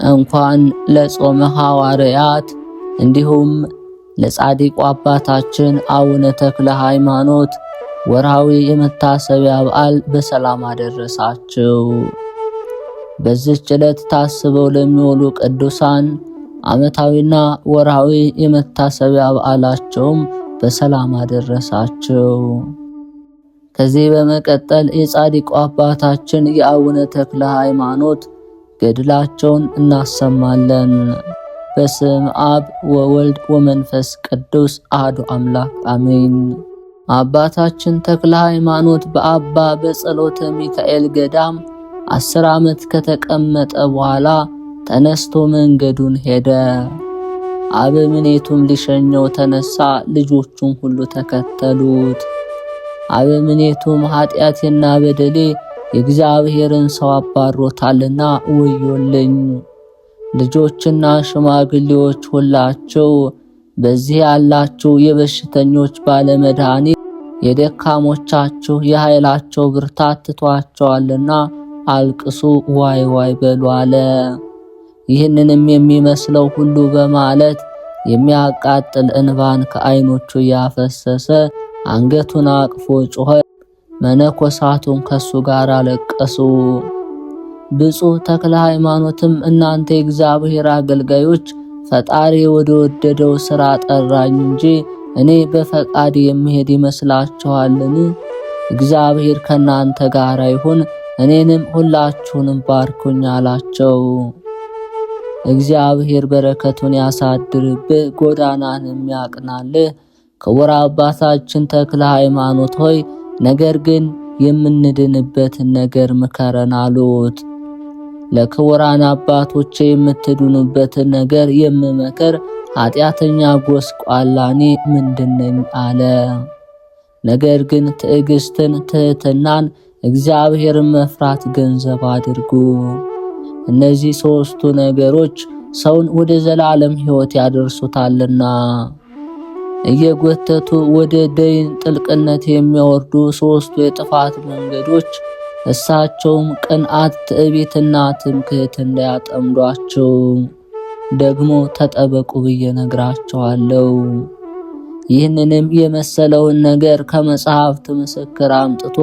እንኳን ለጾመ ሐዋርያት እንዲሁም ለጻድቁ አባታችን አቡነ ተክለ ሃይማኖት ወርሃዊ የመታሰቢያ በዓል በሰላም አደረሳችሁ። በዚህች ዕለት ታስበው ለሚውሉ ቅዱሳን ዓመታዊና ወርሃዊ የመታሰቢያ በዓላቸውም በሰላም አደረሳችሁ። ከዚህ በመቀጠል የጻድቁ አባታችን የአቡነ ተክለ ሃይማኖት ገድላቸውን እናሰማለን። በስም አብ ወወልድ ወመንፈስ ቅዱስ አሐዱ አምላክ አሜን። አባታችን ተክለ ሃይማኖት በአባ በጸሎተ ሚካኤል ገዳም 10 ዓመት ከተቀመጠ በኋላ ተነስቶ መንገዱን ሄደ። አበምኔቱም ሊሸኘው ተነሳ፣ ልጆቹም ሁሉ ተከተሉት። አበምኔቱም ኃጢአቴና በደሌ የእግዚአብሔርን ሰው አባሮታልና ወዮልኝ፣ ልጆችና ሽማግሌዎች ሁላችሁ በዚህ ያላችሁ የበሽተኞች ባለመድኃኒት የደካሞቻችሁ የኃይላቸው ብርታት ትቷቸዋልና አልቅሱ፣ ዋይ ዋይ በሉ አለ። ይህንንም የሚመስለው ሁሉ በማለት የሚያቃጥል እንባን ከዓይኖቹ ያፈሰሰ አንገቱን አቅፎ ጮኸ። መነኮሳቱም ከሱ ጋር አለቀሱ። ብፁዕ ተክለ ሃይማኖትም እናንተ የእግዚአብሔር አገልጋዮች ፈጣሪ ወደ ወደደው ሥራ ጠራኝ እንጂ እኔ በፈቃድ የምሄድ ይመስላችኋልን? እግዚአብሔር ከናንተ ጋር ይሁን፣ እኔንም ሁላችሁንም ባርኩኝ አላቸው። እግዚአብሔር በረከቱን ያሳድርብህ፣ ጎዳናንም ያቅናልህ። ክቡር አባታችን ተክለ ሃይማኖት ሆይ ነገር ግን የምንድንበትን ነገር ምከረን አሉት። ለክቡራን አባቶቼ የምትድኑበትን ነገር የምመክር ኃጢአተኛ ጎስቋላኔ ምንድነኝ አለ። ነገር ግን ትዕግስትን፣ ትህትናን፣ እግዚአብሔርን መፍራት ገንዘብ አድርጉ። እነዚህ 3ቱ ነገሮች ሰውን ወደ ዘላለም ሕይወት ያደርሱታልና። እየጎተቱ ወደ ደይን ጥልቅነት የሚያወርዱ 3ቱ የጥፋት መንገዶች እሳቸውም ቅንዓት፣ ትዕቢትና ትምክህት እንዳያጠምዷቸው ደግሞ ተጠበቁ ብዬ ነግራቸዋለሁ። ይህንንም የመሰለውን ነገር ከመጽሐፍት ምስክር አምጥቶ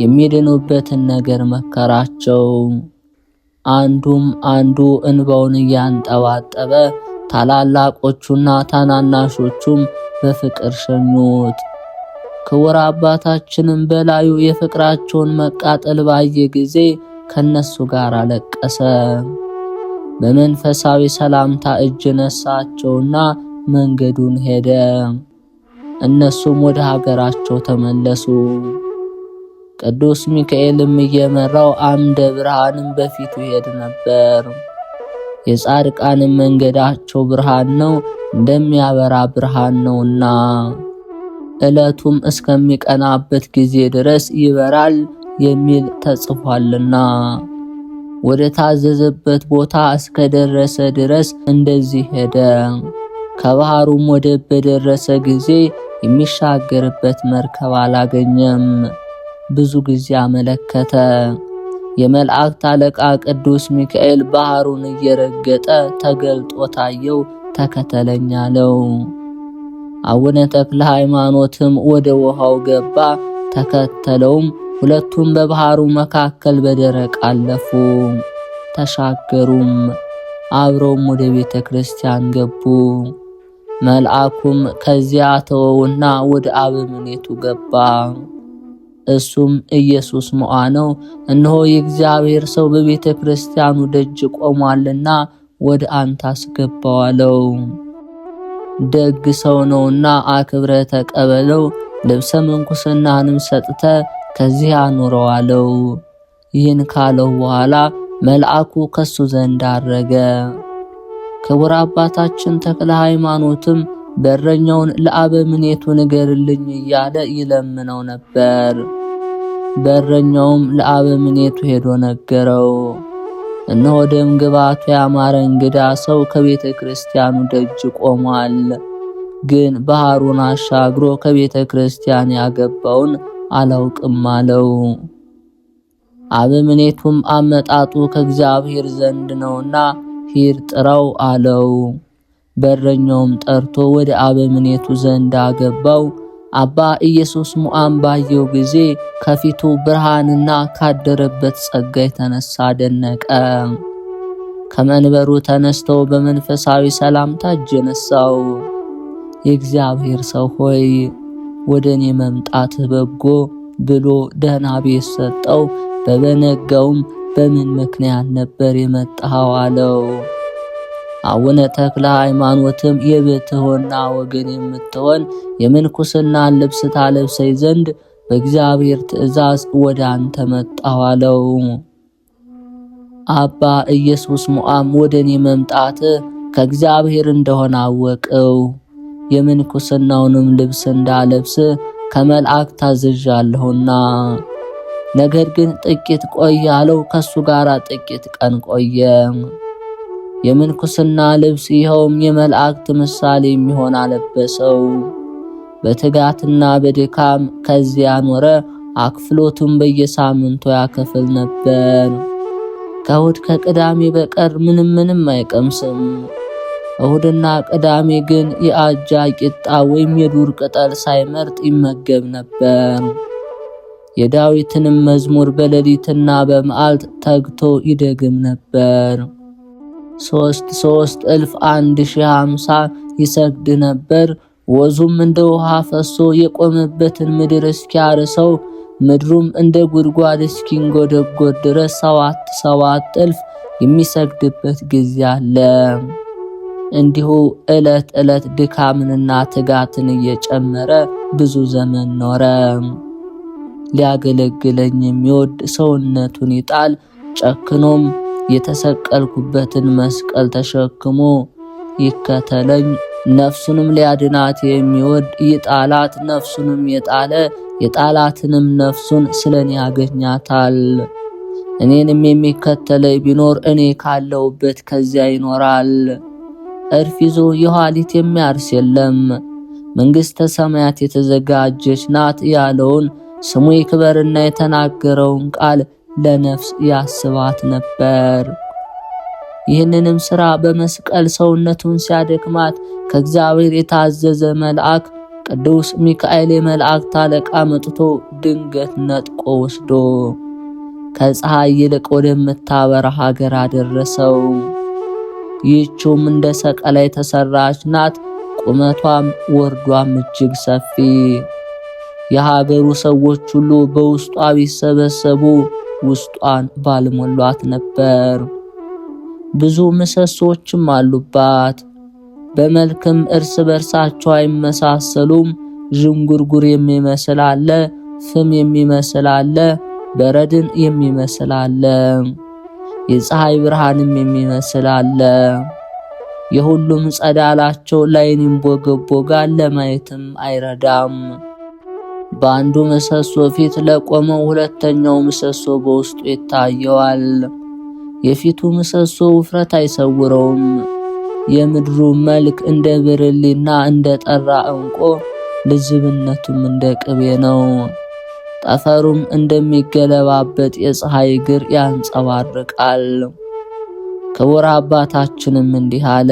የሚድኑበትን ነገር መከራቸው። አንዱም አንዱ እንባውን እያንጠባጠበ ታላላቆቹና ታናናሾቹም በፍቅር ሸኙት። ክቡር አባታችንም በላዩ የፍቅራቸውን መቃጠል ባየ ጊዜ ከነሱ ጋር አለቀሰ። በመንፈሳዊ ሰላምታ እጅ ነሳቸውና መንገዱን ሄደ። እነሱም ወደ ሀገራቸው ተመለሱ። ቅዱስ ሚካኤልም እየመራው አምደ ብርሃንም በፊቱ ሄድ ነበር። የጻድቃንም መንገዳቸው ብርሃን ነው፣ እንደሚያበራ ብርሃን ነውና ዕለቱም እስከሚቀናበት ጊዜ ድረስ ይበራል የሚል ተጽፏልና። ወደ ታዘዘበት ቦታ እስከደረሰ ድረስ እንደዚህ ሄደ። ከባህሩም ወደብ በደረሰ ጊዜ የሚሻገርበት መርከብ አላገኘም። ብዙ ጊዜ አመለከተ። የመላእክት አለቃ ቅዱስ ሚካኤል ባህሩን እየረገጠ ተገልጦ ታየው። ተከተለኝ አለው። አቡነ ተክለ ሃይማኖትም ወደ ውሃው ገባ፣ ተከተለውም። ሁለቱም በባህሩ መካከል በደረቅ አለፉ፣ ተሻገሩም። አብረውም ወደ ቤተ ክርስቲያን ገቡ። መልአኩም ከዚያ ተወውና ወደ አበምኔቱ ገባ። እሱም ኢየሱስ ሞዓ ነው፣ እነሆ የእግዚአብሔር ሰው በቤተ ክርስቲያኑ ደጅ ቆሟልና ወደ አንተ አስገባው አለው። ደግ ሰው ነውና አክብረ ተቀበለው፣ ልብሰ ምንኩስናንም ሰጥተ ከዚህ አኑረው አለው። ይህን ካለው በኋላ መልአኩ ከሱ ዘንድ አረገ። ክቡር አባታችን ተክለ ሃይማኖትም በረኛውን ለአበምኔቱ ንገርልኝ እያለ ይለምነው ነበር። በረኛውም ለአበምኔቱ ሄዶ ነገረው። እነሆ ደም ግባቱ ያማረ እንግዳ ሰው ከቤተ ክርስቲያኑ ደጅ ቆሟል፣ ግን ባህሩን አሻግሮ ከቤተ ክርስቲያን ያገባውን አላውቅም አለው። አበምኔቱም አመጣጡ ከእግዚአብሔር ዘንድ ነውና ሂድ ጥራው አለው። በረኛውም ጠርቶ ወደ አበምኔቱ ዘንድ አገባው። አባ ኢየሱስ ሞዐም ባየው ጊዜ ከፊቱ ብርሃንና ካደረበት ጸጋ የተነሳ ደነቀ። ከመንበሩ ተነስተው በመንፈሳዊ ሰላምታ እጅ ነሳው። የእግዚአብሔር ሰው ሆይ ወደ እኔ መምጣትህ በጎ ብሎ ደህና ቤት ሰጠው። በበነጋውም በምን ምክንያት ነበር የመጣኸው አለው። አቡነ ተክለ ሃይማኖትም የብትሆና ወገን የምትሆን የምንኩስናን ልብስ ታለብሰኝ ዘንድ በእግዚአብሔር ትእዛዝ ወደ አንተ መጣሁ አለው። አባ ኢየሱስ ሞዐም ወደ እኔ መምጣትህ ከእግዚአብሔር እንደሆነ አወቅው። የምንኩስናውንም ልብስ እንዳለብስ ከመልአክ ታዝዣለሁና። ነገር ግን ጥቂት ቆይ አለው። ከሱ ጋር ጥቂት ቀን ቆየ። የምንኩስና ልብስ ይኸውም የመላእክት ምሳሌ የሚሆን አለበሰው። በትጋትና በድካም ከዚያ ኖረ። አክፍሎቱን በየሳምንቱ ያከፍል ነበር። ከእሁድ ከቅዳሜ በቀር ምንም አይቀምስም። እሁድና ቅዳሜ ግን የአጃ ቂጣ ወይም የዱር ቅጠል ሳይመርጥ ይመገብ ነበር። የዳዊትንም መዝሙር በሌሊትና በመዓልት ተግቶ ይደግም ነበር። 3,150 ይሰግድ ነበር። ወዙም እንደ ውሃ ፈሶ የቆመበትን ምድር እስኪያርሰው ምድሩም እንደ ጉድጓድ እስኪንጎደጎድ ድረስ 7,000 የሚሰግድበት ጊዜ አለ። እንዲሁ ዕለት ዕለት ድካምንና ትጋትን እየጨመረ ብዙ ዘመን ኖረ። ሊያገለግለኝ የሚወድ ሰውነቱን ይጣል፣ ጨክኖም የተሰቀልኩበትን መስቀል ተሸክሞ ይከተለኝ። ነፍሱንም ሊያድናት የሚወድ ይጣላት፣ ነፍሱንም የጣለ የጣላትንም ነፍሱን ስለኔ ያገኛታል። እኔንም የሚከተለኝ ቢኖር እኔ ካለሁበት ከዚያ ይኖራል። እርፍ ይዞ የኋሊት የሚያርስ የለም። መንግሥተ ሰማያት የተዘጋጀች ናት ያለውን ስሙ ይክበርና የተናገረውን ቃል ለነፍስ ያስባት ነበር። ይህንንም ሥራ በመስቀል ሰውነቱን ሲያደክማት ከእግዚአብሔር የታዘዘ መልአክ ቅዱስ ሚካኤል የመላእክት አለቃ መጥቶ ድንገት ነጥቆ ወስዶ ከፀሐይ ይልቅ ወደምታበራ ሀገር አደረሰው። ይህችውም እንደ ሰቀላ የተሰራች ናት። ቁመቷም ወርዷም እጅግ ሰፊ። የሀገሩ ሰዎች ሁሉ በውስጧ ቢሰበሰቡ ውስጧን ባልሞሏት ነበር። ብዙ ምሰሶችም አሉባት። በመልክም እርስ በርሳቸው አይመሳሰሉም። ዥንጉርጉር የሚመስል አለ፣ ፍም የሚመስል አለ፣ በረድን የሚመስል አለ፣ የፀሐይ ብርሃንም የሚመስል አለ። የሁሉም ጸዳላቸው ላይን ይንቦገቦጋል፣ ለማየትም አይረዳም። በአንዱ ምሰሶ ፊት ለቆመው ሁለተኛው ምሰሶ በውስጡ ይታየዋል። የፊቱ ምሰሶ ውፍረት አይሰውረውም። የምድሩ መልክ እንደ ብርሌና እንደ ጠራ ዕንቁ፣ ልዝብነቱም እንደ ቅቤ ነው። ጠፈሩም እንደሚገለባበት የፀሐይ እግር ያንጸባርቃል። ክቡር አባታችንም እንዲህ አለ።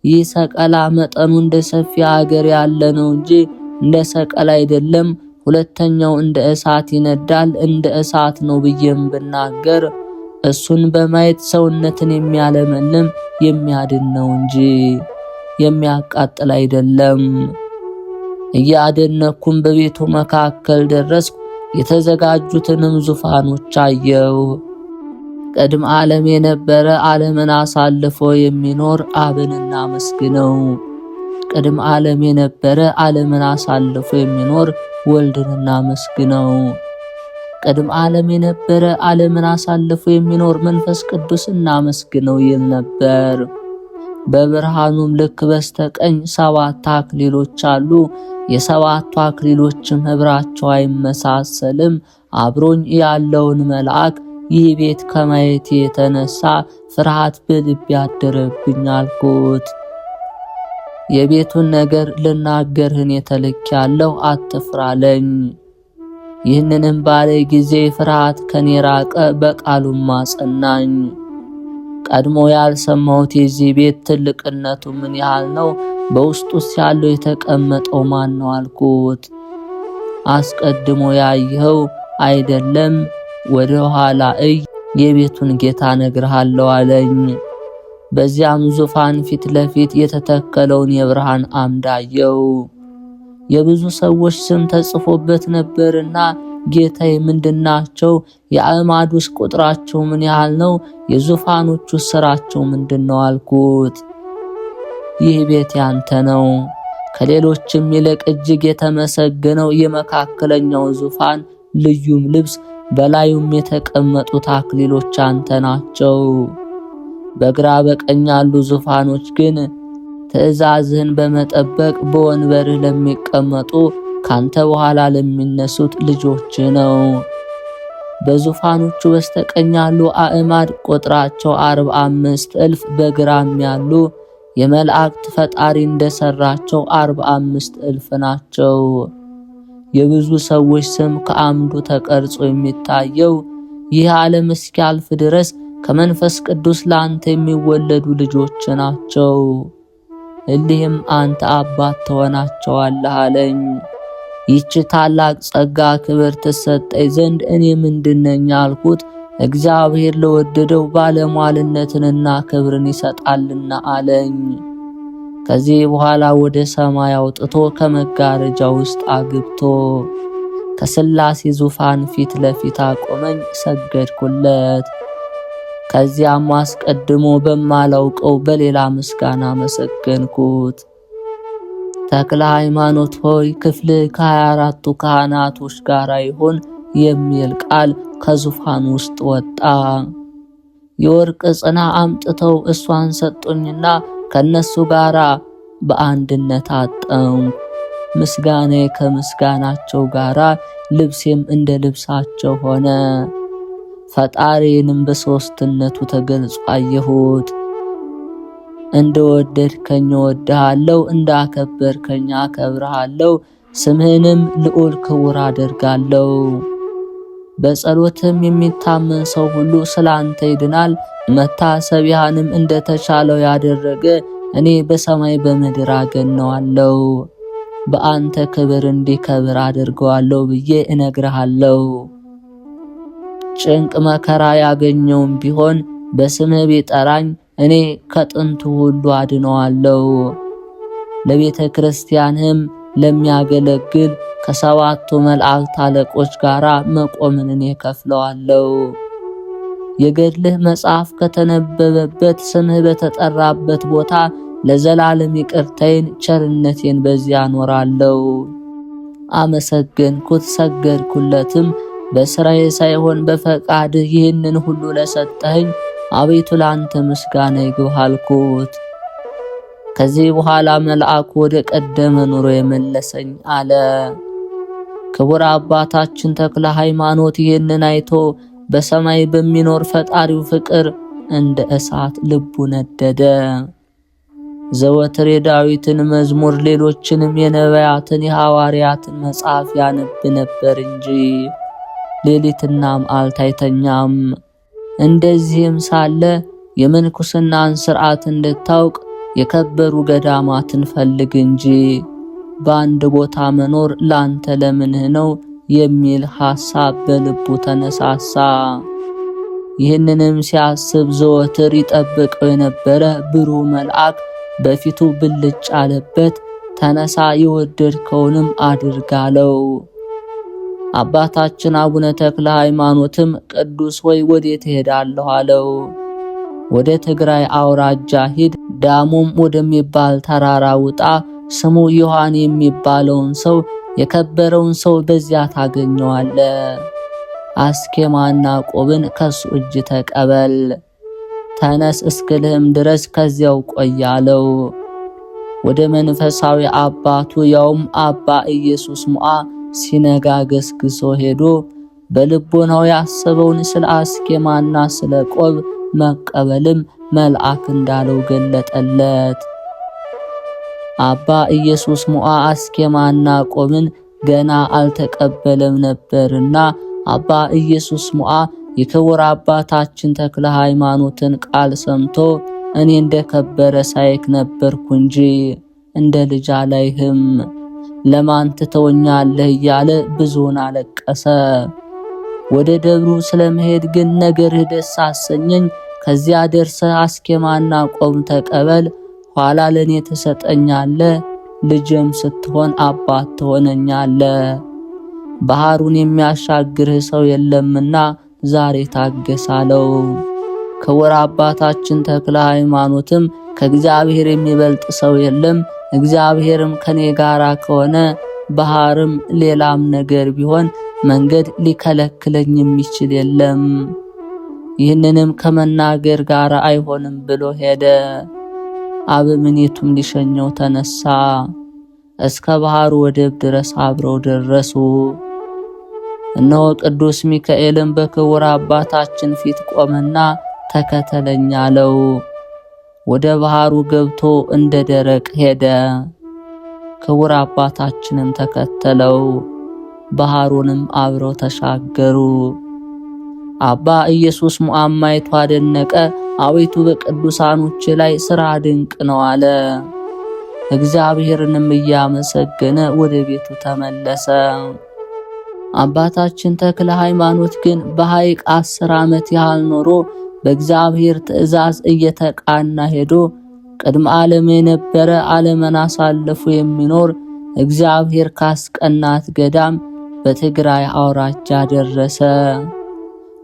ይህ ሰቀላ መጠኑ እንደ ሰፊ ሀገር ያለ ነው እንጂ እንደ ሰቀላ አይደለም። ሁለተኛው እንደ እሳት ይነዳል፣ እንደ እሳት ነው ብዬም ብናገር እሱን በማየት ሰውነትን የሚያለመልም የሚያድን ነው እንጂ የሚያቃጥል አይደለም። እያደነኩም በቤቱ መካከል ደረስኩ። የተዘጋጁትንም ዙፋኖች አየው። ቅድመ ዓለም የነበረ ዓለምን አሳልፎ የሚኖር አብን እናመስግነው። ቅድመ ዓለም የነበረ ዓለምን አሳልፎ የሚኖር ወልድን እናመስግነው። ቅድመ ዓለም የነበረ ዓለምን አሳልፎ የሚኖር መንፈስ ቅዱስ እናመስግነው ይል ነበር። በብርሃኑም ልክ በስተቀኝ 7 አክሊሎች አሉ። የ7ቱ አክሊሎችም ኅብራቸው አይመሳሰልም። አብሮኝ ያለውን መልአክ ይህ ቤት ከማየት የተነሳ ፍርሃት በልቤ ያደረብኝ አልኩት። የቤቱን ነገር ልናገርህን የተልኬአለሁ፣ አትፍራለኝ። ይህንንም ባለ ጊዜ ፍርሃት ከኔ ራቀ፣ በቃሉም አጸናኝ። ቀድሞ ያልሰማሁት የዚህ ቤት ትልቅነቱ ምን ያህል ነው? በውስጡስ ያለው የተቀመጠው ማን ነው አልኩት። አስቀድሞ ያየኸው አይደለም? ወደ ኋላ እይ፣ የቤቱን ጌታ እነግርሃለሁ አለኝ። በዚያም ዙፋን ፊት ለፊት የተተከለውን የብርሃን አምድ አየው። የብዙ ሰዎች ስም ተጽፎበት ነበርና ጌታዬ ምንድናቸው? የአዕማዱስ ቁጥራቸው ምን ያህል ነው? የዙፋኖቹ ስራቸው ምንድነው አልኩት። ይህ ቤት ያንተ ነው። ከሌሎችም ይልቅ እጅግ የተመሰገነው የመካከለኛው ዙፋን ልዩም ልብስ በላዩም የተቀመጡት አክሊሎች አንተ ናቸው። በግራ በቀኝ ያሉ ዙፋኖች ግን ትእዛዝህን በመጠበቅ በወንበርህ ለሚቀመጡ ካንተ በኋላ ለሚነሱት ልጆች ነው። በዙፋኖቹ በስተቀኝ ያሉ አዕማድ ቁጥራቸው 45,000፣ በግራም ያሉ የመላእክት ፈጣሪ እንደሰራቸው 45,000 ናቸው። የብዙ ሰዎች ስም ከአምዱ ተቀርጾ የሚታየው ይህ ዓለም እስኪያልፍ ድረስ ከመንፈስ ቅዱስ ላንተ የሚወለዱ ልጆች ናቸው። እሊህም አንተ አባት ትሆናቸዋለህ አለኝ። ይህች ታላቅ ጸጋ ክብር ትሰጠኝ ዘንድ እኔ ምንድነኝ አልኩት። እግዚአብሔር ለወደደው ባለሟልነትንና ክብርን ይሰጣልና አለኝ። ከዚህ በኋላ ወደ ሰማይ አውጥቶ ከመጋረጃ ውስጥ አግብቶ ከሥላሴ ዙፋን ፊት ለፊት አቆመኝ፣ ሰገድኩለት። ከዚያም አስቀድሞ በማላውቀው በሌላ ምስጋና መሰገንኩት። ተክለ ሃይማኖት ሆይ ክፍልህ ከ24ቱ ካህናቶች ጋር ይሁን የሚል ቃል ከዙፋን ውስጥ ወጣ። የወርቅ ጽና አምጥተው እሷን ሰጡኝና ከነሱ ጋር በአንድነት አጠንኩ። ምስጋናዬ ከምስጋናቸው ጋር፣ ልብሴም እንደ ልብሳቸው ሆነ። ፈጣሪንም በሦስትነቱ ተገልጾ አየሁት። እንደወደድከኝ እወድሃለሁ፣ እንዳከበርከኝ አከብርሃለሁ፣ ስምህንም ልዑል ክቡር አደርጋለሁ። በጸሎትም የሚታመን ሰው ሁሉ ስላንተ ይድናል። መታሰቢያንም እንደተቻለው ያደረገ እኔ በሰማይ በምድር አገነዋለሁ፣ በአንተ ክብር እንዲከብር አድርገዋለሁ ብዬ እነግርሃለሁ። ጭንቅ መከራ ያገኘውም ቢሆን በስምህ ቢጠራኝ እኔ ከጥንቱ ሁሉ አድነዋለሁ። ለቤተ ክርስቲያንህም ለሚያገለግል ከሰባቱ መላእክት አለቆች ጋር መቆምን እኔ ከፍለዋለሁ። የገድልህ መጽሐፍ ከተነበበበት ስምህ በተጠራበት ቦታ ለዘላለም ይቅርታዬን ቸርነቴን በዚያ አኖራለሁ። አመሰገንኩት፣ ሰገድኩለትም። በስራዬ ሳይሆን በፈቃድህ ይህንን ሁሉ ለሰጠኸኝ አቤቱ ላንተ ምስጋና ይግባህ አልኩት። ከዚህ በኋላ መልአኩ ወደ ቀደመ ኑሮ የመለሰኝ አለ። ክቡር አባታችን ተክለ ሃይማኖት ይህንን አይቶ በሰማይ በሚኖር ፈጣሪው ፍቅር እንደ እሳት ልቡ ነደደ። ዘወትር የዳዊትን መዝሙር ሌሎችንም የነቢያትን የሐዋርያትን መጽሐፍ ያነብ ነበር እንጂ ሌሊትና መዓልት አይተኛም። እንደዚህም ሳለ የምንኩስናን ሥርዓት እንድታውቅ የከበሩ ገዳማትን ፈልግ እንጂ በአንድ ቦታ መኖር ላንተ ለምንህ ነው የሚል ሐሳብ በልቡ ተነሳሳ። ይህንንም ሲያስብ ዘወትር ይጠብቀው የነበረ ብሩህ መልአክ በፊቱ ብልጭ አለበት። ተነሳ፣ የወደድከውንም አድርጋለው። አባታችን አቡነ ተክለ ሃይማኖትም ቅዱስ ሆይ ወዴት እሄዳለሁ አለው። ወደ ትግራይ አውራጃ ሂድ፣ ዳሞም ወደሚባል ተራራ ውጣ። ስሙ ዮሐን የሚባለውን ሰው የከበረውን ሰው በዚያ ታገኘዋለ። አስኬማና ቆብን ከሱ እጅ ተቀበል። ተነስ እስክልህም ድረስ ከዚያው ቆያለው። ወደ መንፈሳዊ አባቱ ያውም አባ ኢየሱስ ሞዓ ሲነጋ ገስግሶ ሄዶ በልቦናው ያሰበውን ስለ አስኬማና ስለ ቆብ መቀበልም መልአክ እንዳለው ገለጠለት። አባ ኢየሱስ ሞዓ አስኬማና ቆብን ገና አልተቀበለም ነበርና አባ ኢየሱስ ሞዓ የክቡር አባታችን ተክለ ሃይማኖትን ቃል ሰምቶ እኔ እንደከበረ ሳይክ ነበርኩ እንጂ እንደ ልጅ አላይህም፣ ለማን ትተወኛለህ እያለ ብዙውን አለቀሰ። ወደ ደብሩ ስለመሄድ ግን ነገርህ ደስ አሰኘኝ። ከዚያ ደርሰህ አስኬማና ቆብ ተቀበል፣ ኋላ ለኔ ትሰጠኛለህ፣ ልጅም ስትሆን አባት ትሆነኛለህ። ባህሩን የሚያሻግርህ ሰው የለምና ዛሬ ታገሳለው። ክቡር አባታችን ተክለ ሃይማኖትም ከእግዚአብሔር የሚበልጥ ሰው የለም፣ እግዚአብሔርም ከኔ ጋራ ከሆነ ባህርም ሌላም ነገር ቢሆን መንገድ ሊከለክለኝ የሚችል የለም፣ ይህንንም ከመናገር ጋር አይሆንም ብሎ ሄደ። አበምኔቱም ሊሸኘው ተነሳ። እስከ ባህሩ ወደብ ድረስ አብረው ደረሱ። እነሆ ቅዱስ ሚካኤልም በክቡር አባታችን ፊት ቆመና ተከተለኝ አለው። ወደ ባህሩ ገብቶ እንደ ደረቅ ሄደ። ክቡር አባታችንም ተከተለው። ባህሩንም አብረው ተሻገሩ። አባ ኢየሱስ ሙአማይቱ አደነቀ። አቤቱ በቅዱሳኖች ላይ ሥራ ድንቅ ነው አለ። እግዚአብሔርንም እያመሰገነ ወደ ቤቱ ተመለሰ። አባታችን ተክለ ሃይማኖት ግን በሐይቅ 10 ዓመት ያህል ኖሮ በእግዚአብሔር ትእዛዝ እየተቃና ሄዶ ቅድመ ዓለም የነበረ ዓለምን አሳልፎ የሚኖር እግዚአብሔር ካስቀናት ገዳም በትግራይ አውራጃ ደረሰ።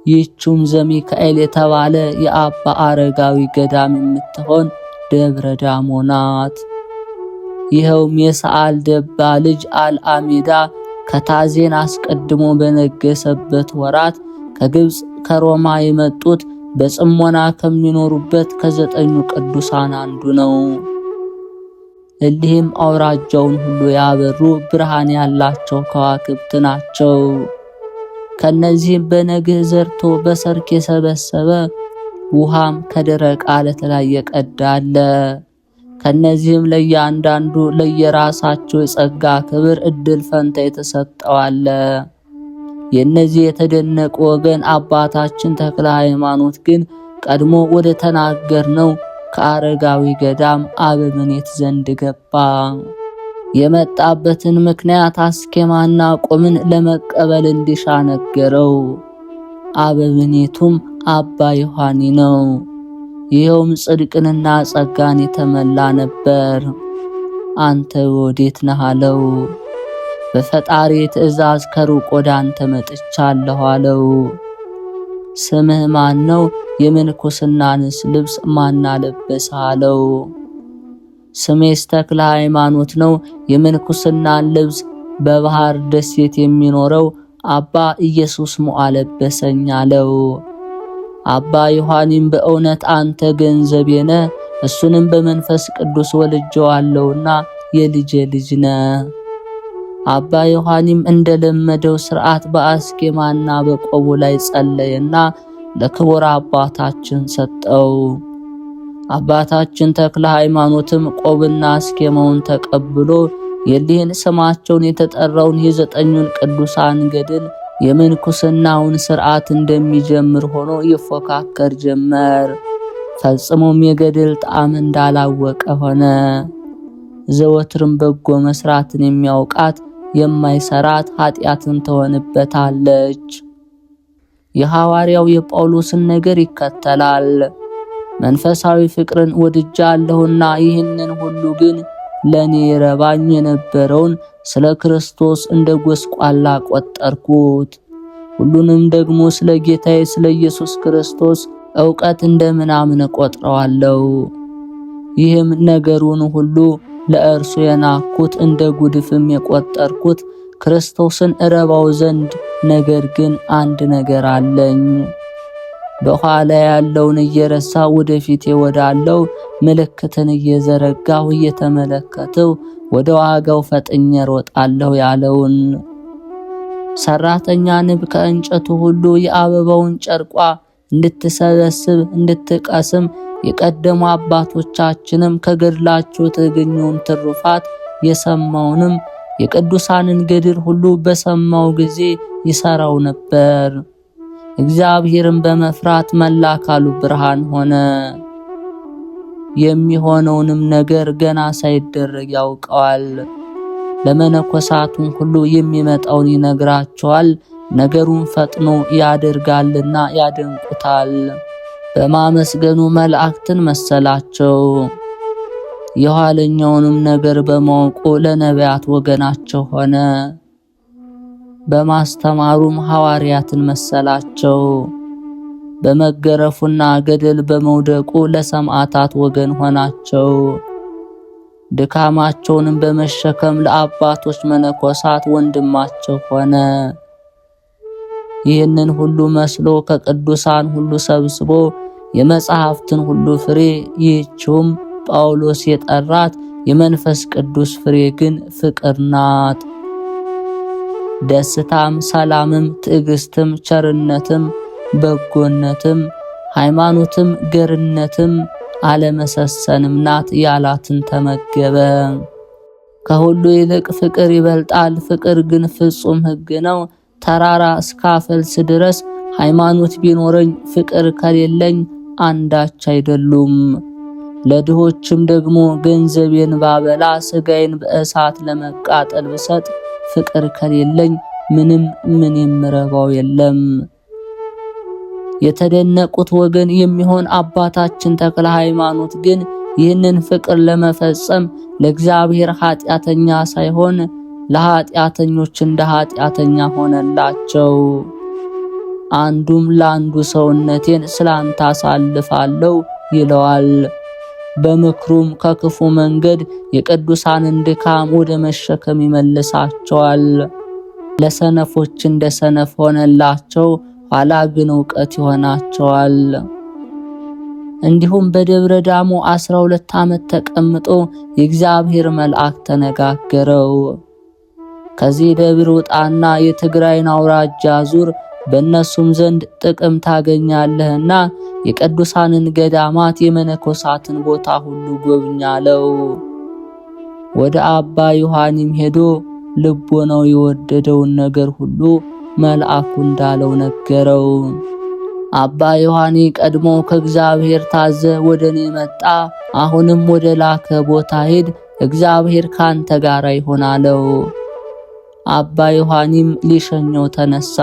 ይህችም ዘሚካኤል የተባለ የአባ አረጋዊ ገዳም የምትሆን ደብረ ዳሞ ናት። ይኸውም የሰዓል ደባ ልጅ አልአሜዳ ከታዜን አስቀድሞ በነገሰበት ወራት ከግብፅ ከሮማ የመጡት በጽሞና ከሚኖሩበት ከ9 ቅዱሳን አንዱ ነው። እሊህም አውራጃውን ሁሉ ያበሩ ብርሃን ያላቸው ከዋክብት ናቸው። ከነዚህም በነግህ ዘርቶ በሰርክ የሰበሰበ ውሃም ከደረቅ አለት ላይ የቀዳለ። ከነዚህም ለእያንዳንዱ ለየራሳቸው የጸጋ ክብር እድል ፈንታ የተሰጠዋለ። የነዚህ የተደነቁ ወገን አባታችን ተክለ ሃይማኖት ግን ቀድሞ ወደ ተናገርነው ከአረጋዊ ገዳም አበምኔት ዘንድ ገባ። የመጣበትን ምክንያት አስኬማና ቆምን ለመቀበል እንዲሻ ነገረው። አበምኔቱም አባ ዮሐኒ ነው። ይኸውም ጽድቅንና ጸጋን የተመላ ነበር። አንተ ወዴት ነህ አለው። በፈጣሪ ትእዛዝ ከሩቅ ወደ አንተ መጥቻለሁ አለው። ስምህ ማን ነው? የምንኩስናንስ ልብስ ማን አለበሰ አለው። ስሜስ ተክለ ሃይማኖት ነው። የምንኩስናን ልብስ በባህር ደሴት የሚኖረው አባ ኢየሱስ ሞዐ ለበሰኝ አለው። አባ ዮሐኒም በእውነት አንተ ገንዘቤ ነህ፣ እሱንም በመንፈስ ቅዱስ ወልጄዋለሁና የልጄ ልጅ ነህ። አባ ዮሐኒም እንደለመደው ሥርዓት በአስኬማና በቆቡ ላይ ጸለየና ለክቡር አባታችን ሰጠው። አባታችን ተክለ ሃይማኖትም ቆብና አስኬማውን ተቀብሎ የሊህን ስማቸውን የተጠራውን የ9ኙን ቅዱሳን ገድል የምንኩስናውን ሥርዓት እንደሚጀምር ሆኖ ይፎካከር ጀመር። ፈጽሞም የገድል ጣዕም እንዳላወቀ ሆነ። ዘወትርም በጎ መስራትን የሚያውቃት የማይሰራት ኃጢአትን ትሆንበታለች። የሐዋርያው የጳውሎስን ነገር ይከተላል። መንፈሳዊ ፍቅርን ወድጃለሁና ይህንን ሁሉ ግን ለኔ ረባኝ የነበረውን ስለ ክርስቶስ እንደ ጎስቋላ ቆጠርኩት። ሁሉንም ደግሞ ስለ ጌታዬ ስለ ኢየሱስ ክርስቶስ ዕውቀት እንደ ምናምን ቆጥረዋለሁ። ይህም ነገሩን ሁሉ ለእርሱ የናኩት እንደ ጉድፍም የቆጠርኩት ክርስቶስን እረባው ዘንድ ነገር ግን አንድ ነገር አለኝ። በኋላ ያለውን እየረሳ ወደፊት ወዳለው ምልክትን እየዘረጋሁ እየተመለከተው ወደ ዋጋው ፈጥኜ ሮጣለሁ ያለውን ሰራተኛ ንብ ከእንጨቱ ሁሉ የአበባውን ጨርቋ እንድትሰበስብ እንድትቀስም የቀደሙ አባቶቻችንም ከገድላቸው የተገኘውን ትሩፋት የሰማውንም የቅዱሳንን ገድል ሁሉ በሰማው ጊዜ ይሰራው ነበር። እግዚአብሔርን በመፍራት መላ አካሉ ብርሃን ሆነ። የሚሆነውንም ነገር ገና ሳይደረግ ያውቀዋል። ለመነኮሳቱም ሁሉ የሚመጣውን ይነግራቸዋል። ነገሩን ፈጥኖ ያደርጋልና ያደንቁታል። በማመስገኑ መላእክትን መሰላቸው። የኋለኛውንም ነገር በማወቁ ለነቢያት ወገናቸው ሆነ። በማስተማሩም ሐዋርያትን መሰላቸው። በመገረፉና ገደል በመውደቁ ለሰማዕታት ወገን ሆናቸው። ድካማቸውንም በመሸከም ለአባቶች መነኮሳት ወንድማቸው ሆነ። ይህንን ሁሉ መስሎ ከቅዱሳን ሁሉ ሰብስቦ የመጻሕፍትን ሁሉ ፍሬ ይህችውም ጳውሎስ የጠራት የመንፈስ ቅዱስ ፍሬ ግን ፍቅር ናት። ደስታም፣ ሰላምም፣ ትዕግስትም፣ ቸርነትም፣ በጎነትም፣ ሃይማኖትም፣ ገርነትም አለመሰሰንም ናት ያላትን ተመገበ። ከሁሉ ይልቅ ፍቅር ይበልጣል። ፍቅር ግን ፍጹም ሕግ ነው። ተራራ እስካፈልስ ድረስ ሃይማኖት ቢኖረኝ ፍቅር ከሌለኝ አንዳች አይደሉም። ለድሆችም ደግሞ ገንዘቤን ባበላ ሥጋዬን በእሳት ለመቃጠል ብሰጥ ፍቅር ከሌለኝ ምን የምረባው የለም። የተደነቁት ወገን የሚሆን አባታችን ተክለ ሃይማኖት ግን ይህንን ፍቅር ለመፈጸም ለእግዚአብሔር ኃጢአተኛ ሳይሆን ለኃጢአተኞች እንደ ኃጢአተኛ ሆነላቸው። አንዱም ለአንዱ ሰውነቴን ስላንተ አሳልፋለሁ ይለዋል። በምክሩም ከክፉ መንገድ የቅዱሳንን ድካም ወደ መሸከም ይመልሳቸዋል። ለሰነፎች እንደ ሰነፍ ሆነላቸው፣ ኋላ ግን ዕውቀት ይሆናቸዋል። እንዲሁም በደብረ ዳሞ 12 ዓመት ተቀምጦ የእግዚአብሔር መልአክ ተነጋገረው። ከዚህ ደብር ውጣና የትግራይን አውራጃ ዙር፣ በእነሱም ዘንድ ጥቅም ታገኛለህና የቅዱሳንን ገዳማት የመነኮሳትን ቦታ ሁሉ ጎብኛለው። ወደ አባ ዮሐኒም ሄዶ ልቦናው የወደደውን ነገር ሁሉ መልአኩ እንዳለው ነገረው። አባ ዮሐኒ ቀድሞ ከእግዚአብሔር ታዘ ወደኔ መጣ። አሁንም ወደ ላከ ቦታ ሄድ፣ እግዚአብሔር ካንተ ጋር ይሆናለው። አባ ዮሐኒም ሊሸኘው ተነሳ።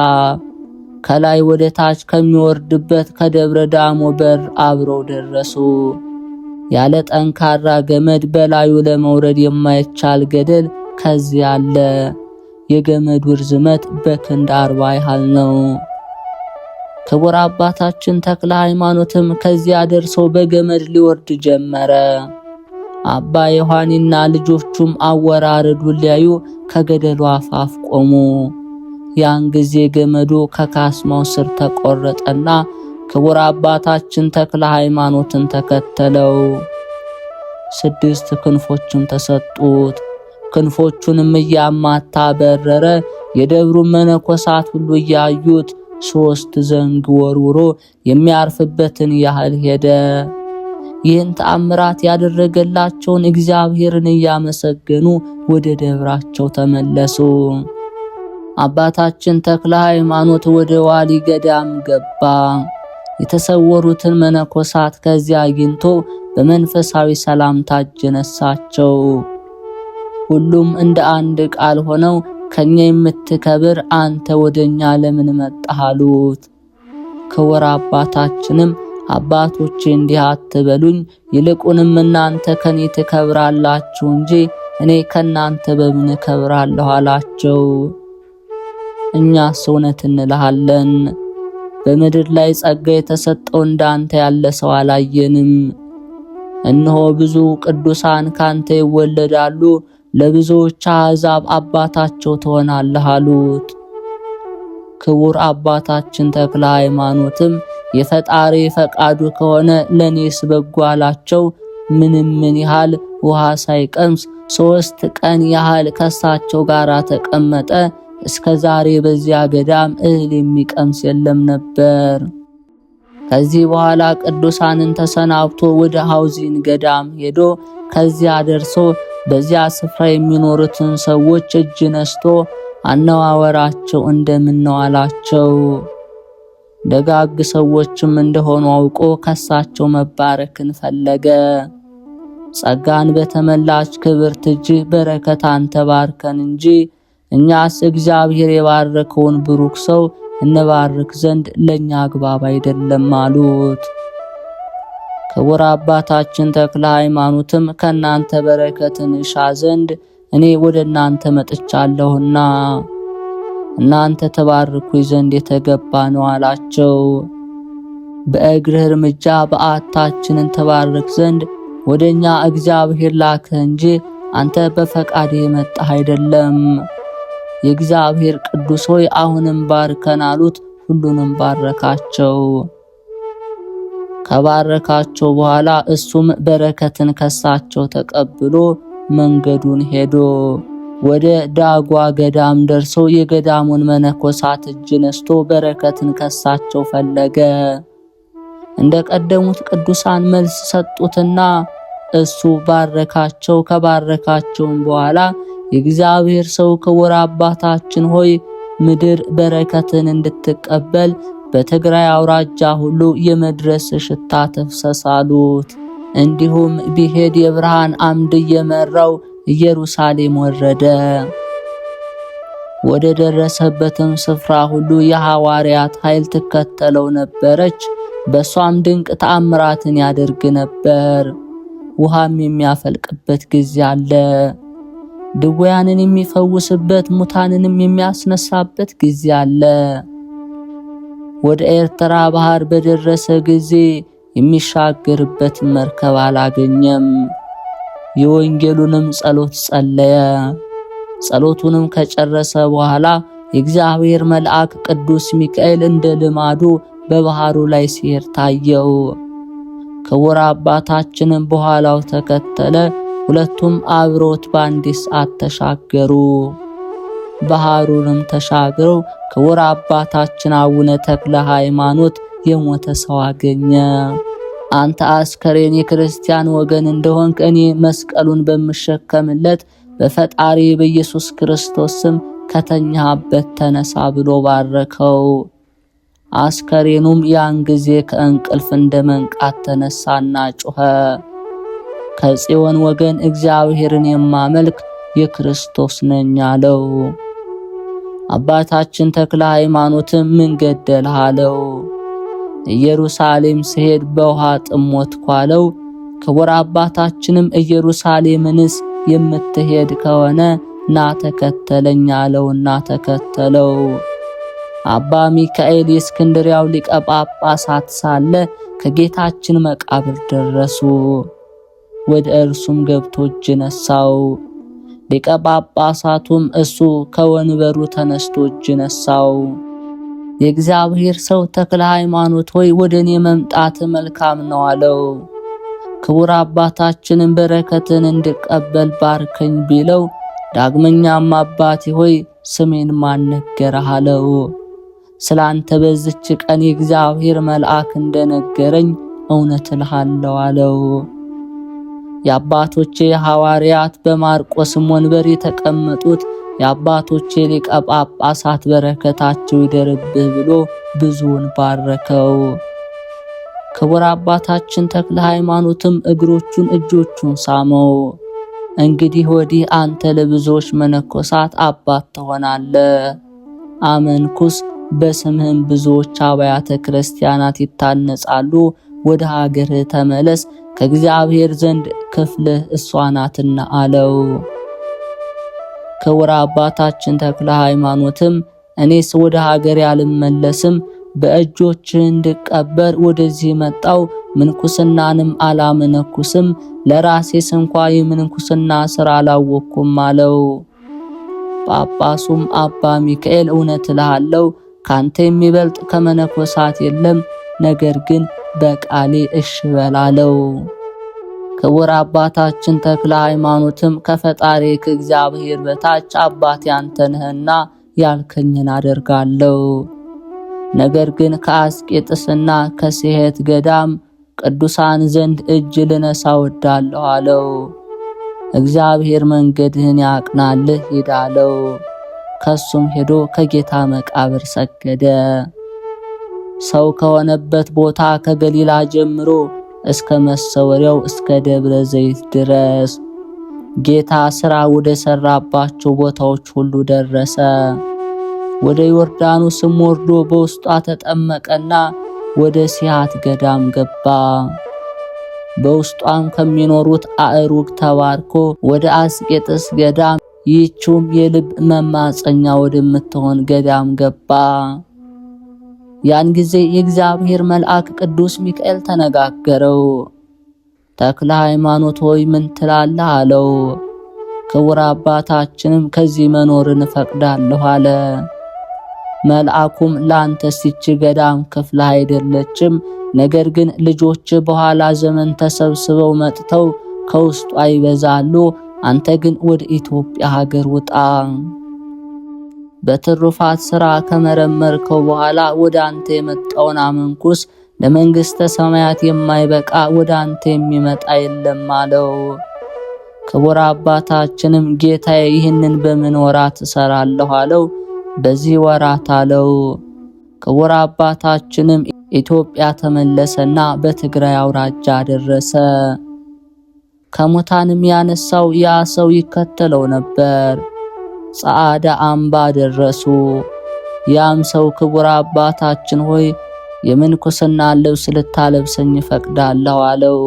ከላይ ወደ ታች ከሚወርድበት ከደብረ ዳሞ በር አብረው ደረሱ። ያለ ጠንካራ ገመድ በላዩ ለመውረድ የማይቻል ገደል ከዚያ አለ። የገመዱ ርዝመት በክንድ 40 ያህል ነው። ክቡር አባታችን ተክለ ሃይማኖትም ከዚያ ደርሶ በገመድ ሊወርድ ጀመረ። አባ ዮሐኒና ልጆቹም አወራረዱን ሊያዩ ከገደሉ አፋፍ ቆሙ። ያን ጊዜ ገመዱ ከካስማው ስር ተቆረጠና ክቡር አባታችን ተክለ ሃይማኖትን ተከተለው። 6 ክንፎችም ተሰጡት። ክንፎቹንም እያማታ በረረ። የደብሩ መነኮሳት ሁሉ እያዩት 3 ዘንግ ወርውሮ የሚያርፍበትን ያህል ሄደ። ይህን ተአምራት ያደረገላቸውን እግዚአብሔርን እያመሰገኑ ወደ ደብራቸው ተመለሱ። አባታችን ተክለ ሃይማኖት ወደ ዋሊ ገዳም ገባ። የተሰወሩትን መነኮሳት ከዚያ አግኝቶ በመንፈሳዊ ሰላምታ አነሳቸው። ሁሉም እንደ አንድ ቃል ሆነው ከኛ የምትከብር አንተ ወደኛ ለምን መጣህ አሉት። ክቡር አባታችንም አባቶቼ እንዲህ አትበሉኝ፣ ይልቁንም እናንተ ከኔ ትከብራላችሁ እንጂ እኔ ከናንተ በምን እከብራለሁ አላቸው። እኛስ እውነት እንልሃለን፣ በምድር ላይ ጸጋ የተሰጠው እንዳንተ ያለ ሰው አላየንም። እነሆ ብዙ ቅዱሳን ካንተ ይወለዳሉ፣ ለብዙዎች አሕዛብ አባታቸው ትሆናለህ አሉት። ክቡር አባታችን ተክለ ሃይማኖትም የፈጣሪ ፈቃዱ ከሆነ ለኔስ በጎ አላቸው። ምን ያህል ውሃ ሳይቀምስ 3 ቀን ያህል ከሳቸው ጋር ተቀመጠ። እስከ ዛሬ በዚያ ገዳም እህል የሚቀምስ የለም ነበር። ከዚህ በኋላ ቅዱሳንን ተሰናብቶ ወደ ሐውዚን ገዳም ሄዶ ከዚያ ደርሶ በዚያ ስፍራ የሚኖሩትን ሰዎች እጅ ነስቶ አነዋወራቸው እንደምን ነው አላቸው። ደጋግ ሰዎችም እንደሆኑ አውቆ ከሳቸው መባረክን ፈለገ። ጸጋን በተመላች ክብርት እጅህ በረከታን ተባርከን እንጂ እኛስ እግዚአብሔር የባረከውን ብሩክ ሰው እንባርክ ዘንድ ለኛ አግባብ አይደለም አሉት። ክቡር አባታችን ተክለ ሃይማኖትም ከናንተ በረከትን እሻ ዘንድ እኔ ወደ እናንተ መጥቻለሁና እናንተ ተባርኩ ዘንድ የተገባ ነው አላቸው። በእግርህ እርምጃ በዓታችንን ተባርክ ዘንድ ወደኛ እግዚአብሔር ላከ እንጂ አንተ በፈቃድ የመጣህ አይደለም። የእግዚአብሔር ቅዱስ ሆይ አሁንም ባርከን አሉት። ሁሉንም ባረካቸው። ከባረካቸው በኋላ እሱም በረከትን ከሳቸው ተቀብሎ መንገዱን ሄዶ ወደ ዳጓ ገዳም ደርሶ የገዳሙን መነኮሳት እጅ ነስቶ በረከትን ከሳቸው ፈለገ። እንደ ቀደሙት ቅዱሳን መልስ ሰጡትና እሱ ባረካቸው። ከባረካቸውም በኋላ የእግዚአብሔር ሰው ክቡር አባታችን ሆይ ምድር በረከትን እንድትቀበል በትግራይ አውራጃ ሁሉ የመድረስ ሽታ ተፍሰሳሉት። እንዲሁም ቢሄድ የብርሃን አምድ እየመራው ኢየሩሳሌም ወረደ። ወደ ደረሰበትም ስፍራ ሁሉ የሐዋርያት ኃይል ትከተለው ነበረች። በሷም ድንቅ ተአምራትን ያደርግ ነበር። ውሃም የሚያፈልቅበት ጊዜ አለ። ድውያንን የሚፈውስበት ሙታንንም የሚያስነሳበት ጊዜ አለ። ወደ ኤርትራ ባህር በደረሰ ጊዜ የሚሻገርበት መርከብ አላገኘም። የወንጌሉንም ጸሎት ጸለየ። ጸሎቱንም ከጨረሰ በኋላ የእግዚአብሔር መልአክ ቅዱስ ሚካኤል እንደ ልማዱ በባህሩ ላይ ሲሄድ ታየው። ክቡር አባታችንም በኋላው ተከተለ። ሁለቱም አብሮት በአንዲት ሰዓት ተሻገሩ። ባህሩንም ተሻግረው ክቡር አባታችን አቡነ ተክለ ሃይማኖት የሞተ ሰው አገኘ። አንተ አስከሬን የክርስቲያን ወገን እንደሆንክ እኔ መስቀሉን በምሸከምለት በፈጣሪ በኢየሱስ ክርስቶስ ስም ከተኛበት ተነሳ ብሎ ባረከው። አስከሬኑም ያን ጊዜ ከእንቅልፍ እንደ መንቃት ተነሳና ጮኸ። ከጽዮን ወገን እግዚአብሔርን የማመልክ የክርስቶስ ነኝ አለው። አባታችን ተክለ ሃይማኖትም ምን ገደልህ አለው። ኢየሩሳሌም ስሄድ በውሃ ጥሞት ኳለው። ክቡር አባታችንም ኢየሩሳሌምንስ የምትሄድ ከሆነ ና ተከተለኝ አለውና ተከተለው። አባ ሚካኤል የእስክንድርያው ሊቀ ጳጳሳት ሳለ ከጌታችን መቃብር ደረሱ። ወደ እርሱም ገብቶ እጅ ነሳው። ሊቀ ጳጳሳቱም እሱ ከወንበሩ ተነስቶ እጅ ነሳው። የእግዚአብሔር ሰው ተክለ ሃይማኖት ሆይ ወደኔ መምጣት መልካም ነው አለው። ክቡር አባታችንን በረከትን እንድቀበል ባርከኝ ቢለው ዳግመኛም አባቴ ሆይ ስሜን ማን ነገረህ አለው። ስላንተ በዚች ቀን የእግዚአብሔር መልአክ እንደነገረኝ እውነት እልሃለሁ አለው። የአባቶቼ ሐዋርያት በማርቆስም ወንበር የተቀመጡት የአባቶቼ ሊቀ ጳጳሳት በረከታቸው ይደርብህ ብሎ ብዙውን ባረከው። ክቡር አባታችን ተክለ ሃይማኖትም እግሮቹን እጆቹን ሳመው። እንግዲህ ወዲህ አንተ ለብዙዎች መነኮሳት አባት ትሆናለህ። አመንኩስ፣ በስምህም ብዙዎች አብያተ ክርስቲያናት ይታነጻሉ። ወደ ሀገርህ ተመለስ፣ ከእግዚአብሔር ዘንድ ክፍልህ እሷ ናትና አለው። ክቡር አባታችን ተክለ ሃይማኖትም እኔስ ወደ ሀገር ያልመለስም በእጆችህ እንድቀበር ወደዚህ መጣው። ምንኩስናንም አላመነኩስም፣ ለራሴስ እንኳ የምንኩስና ሥራ አላወቅኩም አለው። ጳጳሱም አባ ሚካኤል እውነት እልሃለሁ ካንተ የሚበልጥ ከመነኮሳት የለም፣ ነገር ግን በቃሌ እሺ በል አለው። ክቡር አባታችን ተክለ ሃይማኖትም ከፈጣሪ ከእግዚአብሔር በታች አባቴ አንተ ነህና ያልከኝን አደርጋለሁ። ነገር ግን ከአስቄጥስና ከሲሄት ገዳም ቅዱሳን ዘንድ እጅ ልነሳ ወዳለሁ አለው። እግዚአብሔር መንገድህን ያቅናልህ ሂድ አለው። ከሱም ሄዶ ከጌታ መቃብር ሰገደ። ሰው ከሆነበት ቦታ ከገሊላ ጀምሮ እስከ መሰወሪያው እስከ ደብረ ዘይት ድረስ ጌታ ሥራ ወደ ሠራባቸው ቦታዎች ሁሉ ደረሰ። ወደ ዮርዳኖስም ወርዶ በውስጧ ተጠመቀና ወደ ሲያት ገዳም ገባ። በውስጧም ከሚኖሩት አእሩግ ተባርኮ ወደ አስቄጥስ ገዳም፣ ይህችውም የልብ መማፀኛ ወደምትሆን ገዳም ገባ። ያን ጊዜ የእግዚአብሔር መልአክ ቅዱስ ሚካኤል ተነጋገረው። ተክለ ሃይማኖት ሆይ ምን ትላለህ አለው። ክቡር አባታችንም ከዚህ መኖርን እፈቅዳለሁ አለ። መልአኩም ላንተስ ይህች ገዳም ክፍል አይደለችም፣ ነገር ግን ልጆች በኋላ ዘመን ተሰብስበው መጥተው ከውስጧ ይበዛሉ። አንተ ግን ወደ ኢትዮጵያ ሀገር ውጣ። በትሩፋት ሥራ ከመረመርከው በኋላ ወደ አንተ የመጣውን አመንኩስ፣ ለመንግሥተ ሰማያት የማይበቃ ወደ አንተ የሚመጣ የለም አለው። ክቡር አባታችንም ጌታዬ ይህንን በምን ወራት እሰራለሁ አለው። በዚህ ወራት አለው። ክቡር አባታችንም ኢትዮጵያ ተመለሰና በትግራይ አውራጃ ደረሰ። ከሙታንም ያነሳው ያ ሰው ይከተለው ነበር። ጸዓዳ አምባ ደረሱ። ያም ሰው ክቡር አባታችን ሆይ የምንኩስና ልብስ ልታለብሰኝ እፈቅዳለሁ አለው።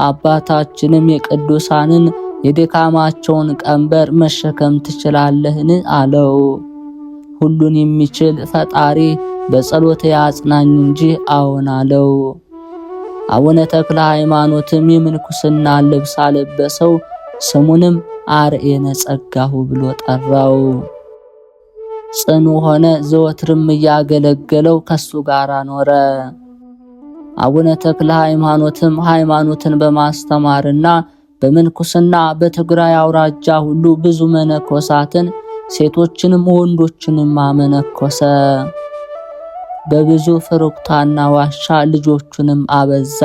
አባታችንም የቅዱሳንን የድካማቸውን ቀንበር መሸከም ትችላለህን አለው። ሁሉን የሚችል ፈጣሪ በጸሎት ያጽናኝ እንጂ አዎን አለው። አቡነ ተክለ ሃይማኖትም የምንኩስና ልብስ አለበሰው። ስሙንም አርኤነ ጸጋሁ ብሎ ጠራው። ጽኑ ሆነ። ዘወትርም እያገለገለው ከሱ ጋር ኖረ። አቡነ ተክለ ሃይማኖትም ሃይማኖትን በማስተማርና በምንኩስና በትግራይ አውራጃ ሁሉ ብዙ መነኮሳትን ሴቶችንም ወንዶችንም አመነኮሰ። በብዙ ፍሩክታና ዋሻ ልጆቹንም አበዛ።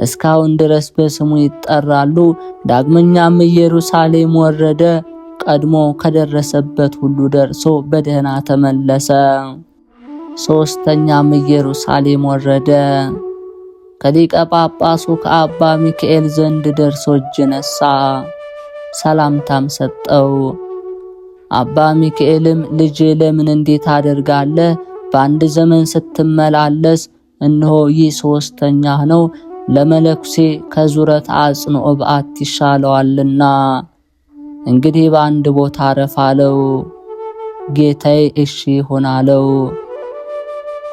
እስካሁን ድረስ በስሙ ይጠራሉ። ዳግመኛም ኢየሩሳሌም ወረደ። ቀድሞ ከደረሰበት ሁሉ ደርሶ በደህና ተመለሰ። ሶስተኛም ኢየሩሳሌም ወረደ። ከሊቀ ጳጳሱ ከአባ ሚካኤል ዘንድ ደርሶ እጅ ነሳ፣ ሰላምታም ሰጠው። አባ ሚካኤልም ልጅ ለምን እንዴት አደርጋለህ? በአንድ ዘመን ስትመላለስ እነሆ ይህ ሶስተኛ ነው። ለመለኩሴ ከዙረት አጽንኦ በዓት ይሻለዋልና እንግዲህ በአንድ ቦታ አረፍ አለው። ጌታዬ እሺ ይሁን አለው።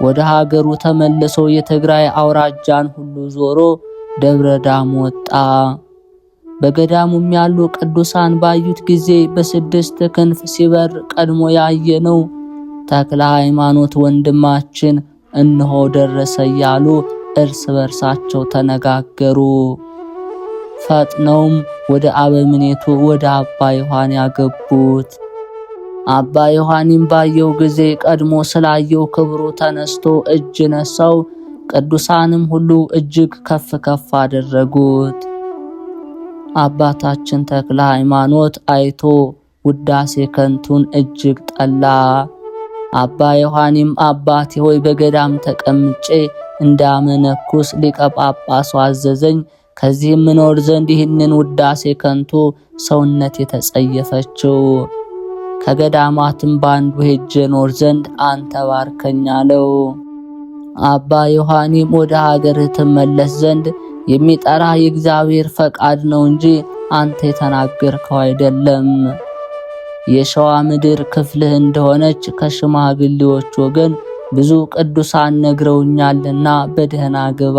ወደ ሀገሩ ተመልሶ የትግራይ አውራጃን ሁሉ ዞሮ ደብረ ዳሞ ወጣ። በገዳሙም ያሉ ቅዱሳን ባዩት ጊዜ በስድስት ክንፍ ሲበር ቀድሞ ያየነው ተክለ ሃይማኖት ወንድማችን እነሆ ደረሰ እያሉ እርስ በርሳቸው ተነጋገሩ። ፈጥነውም ወደ አበምኔቱ ወደ አባ ዮሐን ያገቡት። አባ ዮሐንም ባየው ጊዜ ቀድሞ ስላየው ክብሩ ተነስቶ እጅ ነሳው። ቅዱሳንም ሁሉ እጅግ ከፍ ከፍ አደረጉት። አባታችን ተክለ ሃይማኖት አይቶ ውዳሴ ከንቱን እጅግ ጠላ። አባ ዮሐንም አባቴ ሆይ በገዳም ተቀምጬ እንዳመነኩስ ሊቀ ጳጳሱ አዘዘኝ። ከዚህም ምኖር ዘንድ ይህንን ውዳሴ ከንቱ ሰውነት የተጸየፈችው ከገዳማትም ባንዱ ሄጄ ኖር ዘንድ አንተ ባርከኝ አለው። አባ ዮሐንም ወደ ሀገርህ ትመለስ ዘንድ የሚጠራ የእግዚአብሔር ፈቃድ ነው እንጂ አንተ የተናገርከው አይደለም። የሸዋ ምድር ክፍልህ እንደሆነች ከሽማግሌዎች ወገን ብዙ ቅዱሳን ነግረውኛልና በደህና ግባ።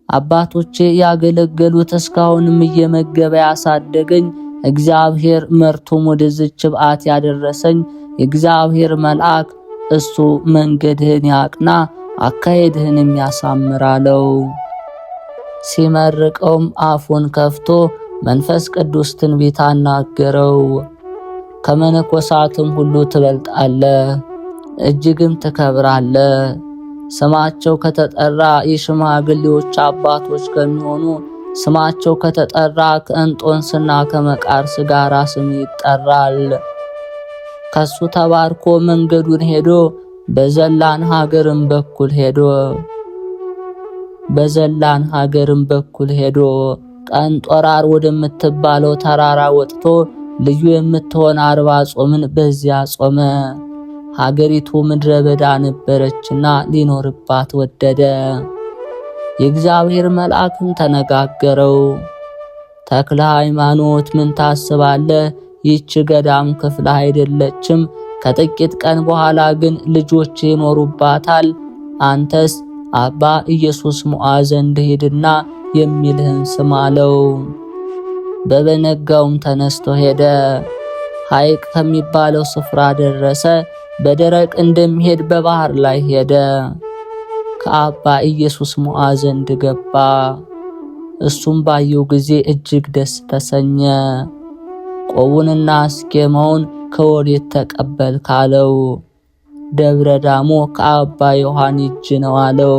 አባቶቼ ያገለገሉት እስካሁንም እየመገበ ያሳደገኝ እግዚአብሔር መርቶም ወደዚች በዓት ያደረሰኝ የእግዚአብሔር መልአክ እሱ መንገድህን ያቅና አካሄድህንም ያሳምራለው። ሲመርቀውም አፉን ከፍቶ መንፈስ ቅዱስ ትንቢት አናገረው። ከመነኮሳትም ሁሉ ትበልጣለህ፣ እጅግም ትከብራለህ። ስማቸው ከተጠራ የሽማግሌዎች አባቶች ከሚሆኑ ስማቸው ከተጠራ ከእንጦንስና ከመቃርስ ጋር ስም ይጠራል። ከሱ ተባርኮ መንገዱን ሄዶ በዘላን ሀገርም በኩል ሄዶ ቀንጦራር ወደምትባለው ተራራ ወጥቶ ልዩ የምትሆን 40 ጾምን በዚያ ጾመ። ሀገሪቱ ምድረ በዳ ነበረችና ሊኖርባት ወደደ። የእግዚአብሔር መልአክም ተነጋገረው። ተክለ ሃይማኖት ምን ታስባለህ? ይህች ገዳም ክፍል አይደለችም። ከጥቂት ቀን በኋላ ግን ልጆች ይኖሩባታል። አንተስ አባ ኢየሱስ ሞዐ ዘንድ ሂድና የሚልህን ስማ አለው። በበነጋውም ተነስቶ ሄደ። ሐይቅ ከሚባለው ስፍራ ደረሰ። በደረቅ እንደሚሄድ በባህር ላይ ሄደ። ከአባ ኢየሱስ ሞዐ ዘንድ ገባ። እሱም ባየው ጊዜ እጅግ ደስ ተሰኘ። ቆቡንና አስኬማውን ከወዴት ተቀበልክ አለው። ደብረ ዳሞ ከአባ ዮሐን እጅ ነው አለው።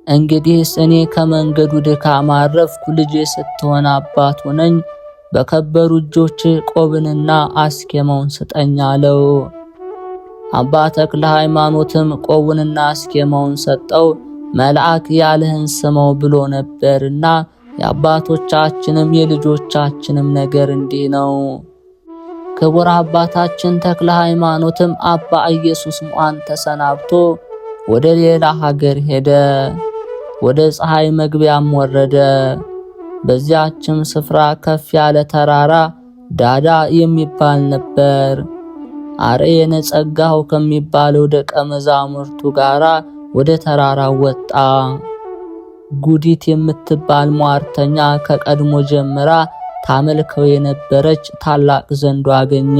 እንግዲህስ እኔ ከመንገዱ ድካም አረፍኩ። ልጄ ስትሆን አባት ሆነኝ። በከበሩ እጆች ቆብንና አስኬማውን ስጠኝ አለው። አባ ተክለ ሃይማኖትም ቆቡንና አስኬማውን ሰጠው። መልአክ ያለህን ስመው ብሎ ነበርና የአባቶቻችንም የልጆቻችንም ነገር እንዲህ ነው። ክቡር አባታችን ተክለ ሃይማኖትም አባ ኢየሱስ ሞዐን ተሰናብቶ ወደ ሌላ ሀገር ሄደ። ወደ ፀሐይ መግቢያም ወረደ። በዚያችም ስፍራ ከፍ ያለ ተራራ ዳዳ የሚባል ነበር። አርየነ ጸጋው ከሚባለው ደቀ መዛሙርቱ ጋራ ወደ ተራራው ወጣ። ጉዲት የምትባል ሟርተኛ ከቀድሞ ጀምራ ታመልከው የነበረች ታላቅ ዘንዶ አገኘ።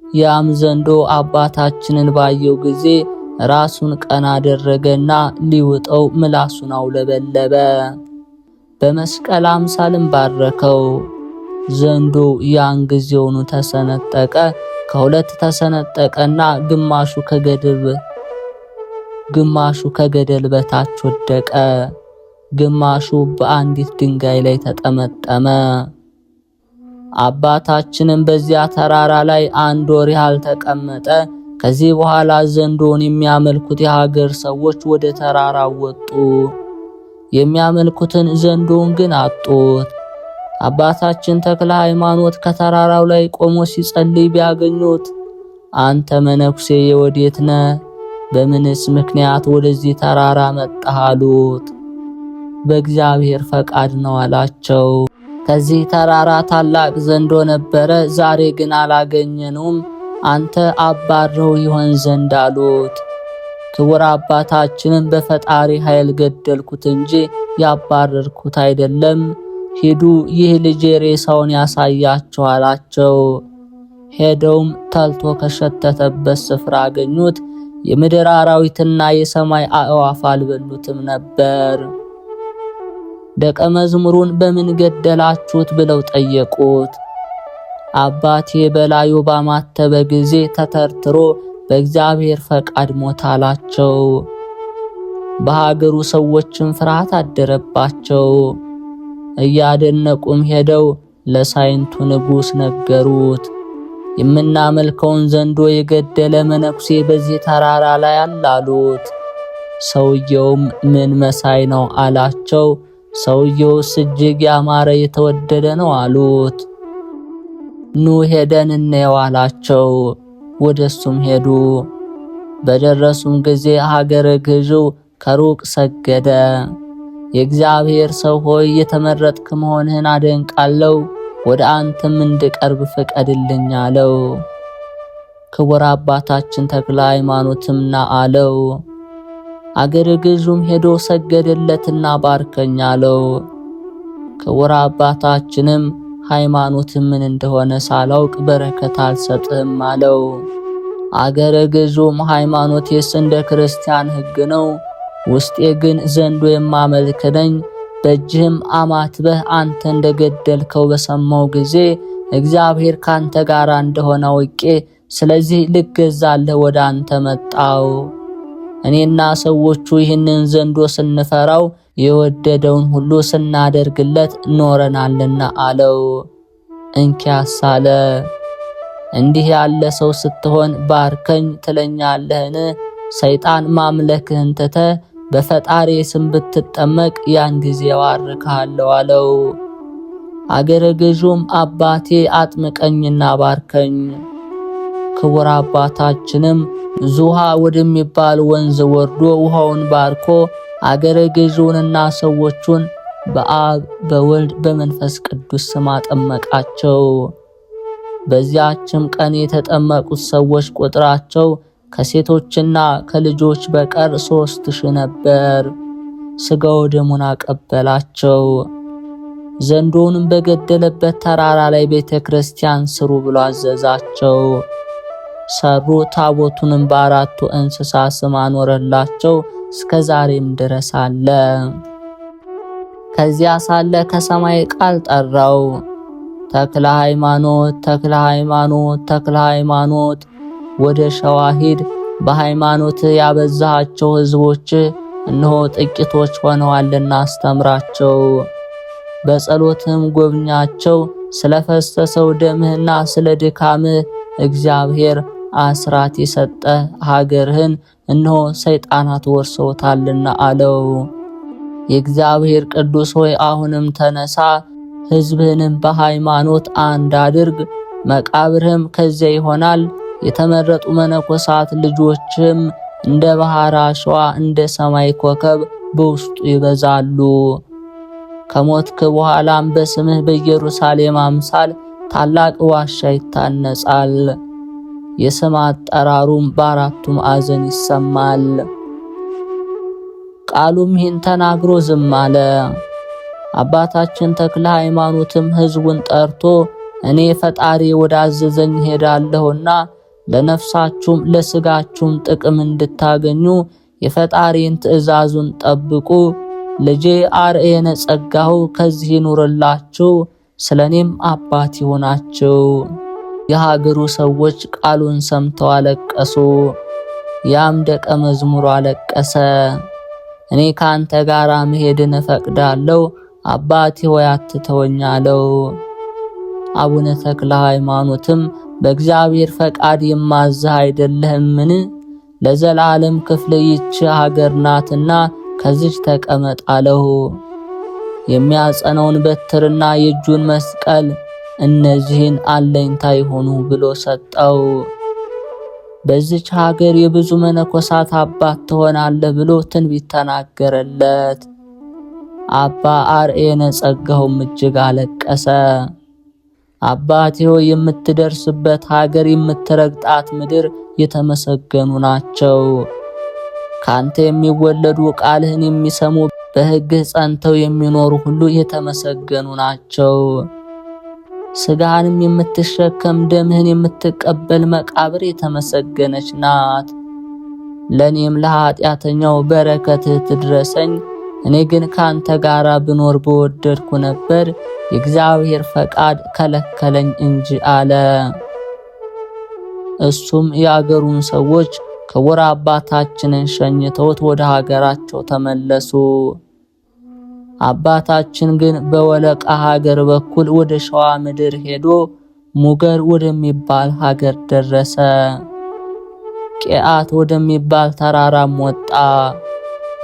ያም ዘንዶ አባታችንን ባየው ጊዜ ራሱን ቀና አደረገና ሊውጠው ምላሱን አውለበለበ። በመስቀል አምሳልም ባረከው። ዘንዶ ያን ጊዜውኑ ተሰነጠቀ። ከሁለት ተሰነጠቀና ግማሹ ከገደል በታች ወደቀ። ግማሹ በአንዲት ድንጋይ ላይ ተጠመጠመ። አባታችንም በዚያ ተራራ ላይ 1 ወር ያህል ተቀመጠ። ከዚህ በኋላ ዘንዶን የሚያመልኩት የሀገር ሰዎች ወደ ተራራው ወጡ። የሚያመልኩትን ዘንዶን ግን አጡት። አባታችን ተክለ ሃይማኖት ከተራራው ላይ ቆሞ ሲጸልይ ቢያገኙት አንተ መነኩሴ የወዴት ነህ? በምንስ ምክንያት ወደዚህ ተራራ መጣህ? አሉት። በእግዚአብሔር ፈቃድ ነው አላቸው። ከዚህ ተራራ ታላቅ ዘንዶ ነበረ፣ ዛሬ ግን አላገኘነውም። አንተ አባረው ይሆን ዘንድ አሉት። ክቡር አባታችንን በፈጣሪ ኃይል ገደልኩት እንጂ ያባረርኩት አይደለም። ሂዱ፣ ይህ ልጅ ሬሳውን ያሳያቸው አላቸው። ሄደውም ተልቶ ከሸተተበት ስፍራ አገኙት። የምድር አራዊትና የሰማይ አእዋፍ አልበሉትም ነበር። ደቀ መዝሙሩን በምን ገደላችሁት ብለው ጠየቁት። አባቴ በላዩ ባማተበ ጊዜ ተተርትሮ በእግዚአብሔር ፈቃድ ሞተ አላቸው። በሀገሩ ሰዎችም ፍርሃት አደረባቸው። እያደነቁም ሄደው ለሳይንቱ ንጉሥ ነገሩት። የምናመልከውን ዘንዶ የገደለ መነኩሴ በዚህ ተራራ ላይ አላሉት። ሰውየውም ምን መሳይ ነው አላቸው። ሰውየውስ እጅግ ያማረ የተወደደ ነው አሉት። ኑ ሄደን እንየው አላቸው። ወደሱም ሄዱ። በደረሱም ጊዜ ሀገረ ገዢው ከሩቅ ሰገደ። የእግዚአብሔር ሰው ሆይ የተመረጥክ መሆንህን አደንቃለሁ፣ ወደ አንተም እንድቀርብ ፍቀድልኝ አለው። ክቡር አባታችን ተክለ ሃይማኖትም ና አለው። አገረ ገዡም ሄዶ ሰገደለትና ባርከኝ አለው። ክቡር አባታችንም ሃይማኖት ምን እንደሆነ ሳላውቅ በረከት አልሰጥህም አለው። አገረ ገዡም ሃይማኖቴስ እንደ ክርስቲያን ሕግ ነው፣ ውስጤ ግን ዘንዶ የማመልክ ነኝ። በእጅህም አማትበህ አንተ እንደገደልከው በሰማው ጊዜ እግዚአብሔር ካንተ ጋር እንደሆነ አውቄ ስለዚህ ልገዛልህ ወደ አንተ መጣው። እኔና ሰዎቹ ይህንን ዘንዶ ስንፈራው የወደደውን ሁሉ ስናደርግለት ኖረናልና አለው። እንኪያስ አለ እንዲህ ያለ ሰው ስትሆን ባርከኝ ትለኛለህን? ሰይጣን ማምለክህን ትተህ በፈጣሪ ስም ብትጠመቅ ያን ጊዜ እባርክሃለሁ አለው። አገረ ገዡም አባቴ አጥምቀኝና ባርከኝ። ክቡር አባታችንም ዙሃ ወደሚባል ወንዝ ወርዶ ውሃውን ባርኮ አገረ ገዡንና ሰዎቹን በአብ በወልድ በመንፈስ ቅዱስ ስም አጠመቃቸው። በዚያችም ቀን የተጠመቁት ሰዎች ቁጥራቸው ከሴቶችና ከልጆች በቀር 3000 ነበር። ሥጋው ደሙን አቀበላቸው። ዘንዶውንም በገደለበት ተራራ ላይ ቤተክርስቲያን ስሩ ብሎ አዘዛቸው። ሰሩ። ታቦቱንም በአራቱ እንስሳ ስም አኖረላቸው። እስከ ዛሬም ድረስ አለ። ከዚያ ሳለ ከሰማይ ቃል ጠራው። ተክለ ሃይማኖት፣ ተክለ ሃይማኖት፣ ተክለ ሃይማኖት፣ ወደ ሸዋ ሂድ። በሃይማኖት ያበዛሃቸው ሕዝቦች እነሆ ጥቂቶች ሆነዋልና አስተምራቸው። በጸሎትም ጎብኛቸው። ስለፈሰሰው ደምህና ስለ ድካምህ እግዚአብሔር አስራት የሰጠ ሀገርህን እነሆ ሰይጣናት ወርሰውታልና አለው። የእግዚአብሔር ቅዱስ ሆይ አሁንም ተነሳ፣ ሕዝብህንም በሃይማኖት አንድ አድርግ። መቃብርህም ከዚያ ይሆናል። የተመረጡ መነኮሳት ልጆችም እንደ ባህር አሸዋ እንደ ሰማይ ኮከብ በውስጡ ይበዛሉ። ከሞትክ በኋላም በስምህ በኢየሩሳሌም አምሳል ታላቅ ዋሻ ይታነጻል። የስም አጠራሩም በአራቱ ማዕዘን ይሰማል። ቃሉም ይህን ተናግሮ ዝም አለ። አባታችን ተክለ ሃይማኖትም ሕዝቡን ጠርቶ እኔ ፈጣሪ ወዳዘዘኝ ሄዳለሁና ለነፍሳችሁም ለስጋችሁም ጥቅም እንድታገኙ የፈጣሪን ትእዛዙን ጠብቁ። ልጄ አርኤነ ጸጋሁ ከዚህ ይኑርላችሁ፣ ስለኔም አባት ይሆናችሁ። የሀገሩ ሰዎች ቃሉን ሰምተው አለቀሱ። ያም ደቀ መዝሙሩ አለቀሰ። እኔ ካንተ ጋር መሄድን እፈቅዳለሁ፣ አባቴ ሆይ አትተወኝ አለው። አቡነ ተክለ ሃይማኖትም በእግዚአብሔር ፈቃድ የማዝህ አይደለህምን? ለዘላለም ክፍል ይህች ሀገር ናትና ከዚች ተቀመጥ አለው። የሚያጸነውን በትርና የእጁን መስቀል እነዚህን አለኝታ ይሆኑ ብሎ ሰጠው። በዚች ሀገር የብዙ መነኮሳት አባት ትሆናለህ ብሎ ትንቢት ተናገረለት። አባ አርኤነ ጸጋሁም እጅግ አለቀሰ። አባቴ ሆይ የምትደርስበት ሀገር የምትረግጣት ምድር የተመሰገኑ ናቸው። ካንተ የሚወለዱ ቃልህን የሚሰሙ በሕግህ ጸንተው የሚኖሩ ሁሉ የተመሰገኑ ናቸው። ሥጋህንም የምትሸከም ደምህን የምትቀበል መቃብር የተመሰገነች ናት። ለእኔም ለኃጢአተኛው በረከትህ ትድረሰኝ። እኔ ግን ካንተ ጋር ብኖር በወደድኩ ነበር፣ የእግዚአብሔር ፈቃድ ከለከለኝ እንጂ አለ። እሱም የአገሩን ሰዎች ክቡር አባታችንን ሸኝተውት ወደ ሀገራቸው ተመለሱ። አባታችን ግን በወለቃ ሀገር በኩል ወደ ሸዋ ምድር ሄዶ ሙገር ወደሚባል ሀገር ደረሰ። ቄአት ወደሚባል ተራራም ወጣ።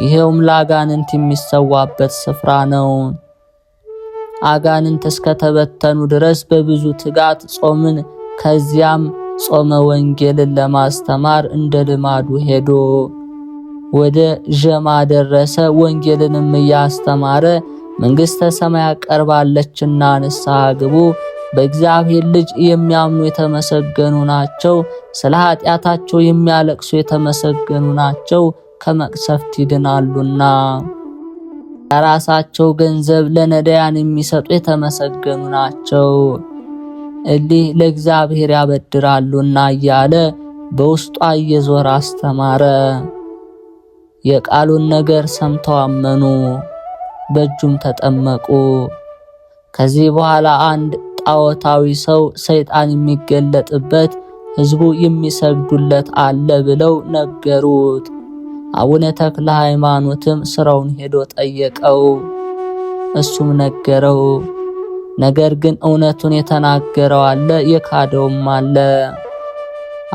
ይሄውም ለአጋንንት የሚሰዋበት ስፍራ ነው። አጋንንት እስከተበተኑ ድረስ በብዙ ትጋት ጾምን፣ ከዚያም ጾመ ወንጌልን ለማስተማር እንደ ልማዱ ሄዶ ወደ ዠማ ደረሰ። ወንጌልንም እያስተማረ መንግሥተ ሰማያት ቀርባለችና ንስሐ ግቡ፣ በእግዚአብሔር ልጅ የሚያምኑ የተመሰገኑ ናቸው፣ ስለ ኃጢአታቸው የሚያለቅሱ የተመሰገኑ ናቸው፣ ከመቅሰፍት ይድናሉና፣ ከራሳቸው ገንዘብ ለነዳያን የሚሰጡ የተመሰገኑ ናቸው፣ እሊህ ለእግዚአብሔር ያበድራሉና እያለ በውስጧ እየዞረ አስተማረ። የቃሉን ነገር ሰምተው አመኑ፣ በእጁም ተጠመቁ። ከዚህ በኋላ አንድ ጣዖታዊ ሰው ሰይጣን የሚገለጥበት ሕዝቡ የሚሰግዱለት አለ ብለው ነገሩት። አቡነ ተክለ ሃይማኖትም ስራውን ሄዶ ጠየቀው። እሱም ነገረው። ነገር ግን እውነቱን የተናገረው አለ፣ የካደውም አለ።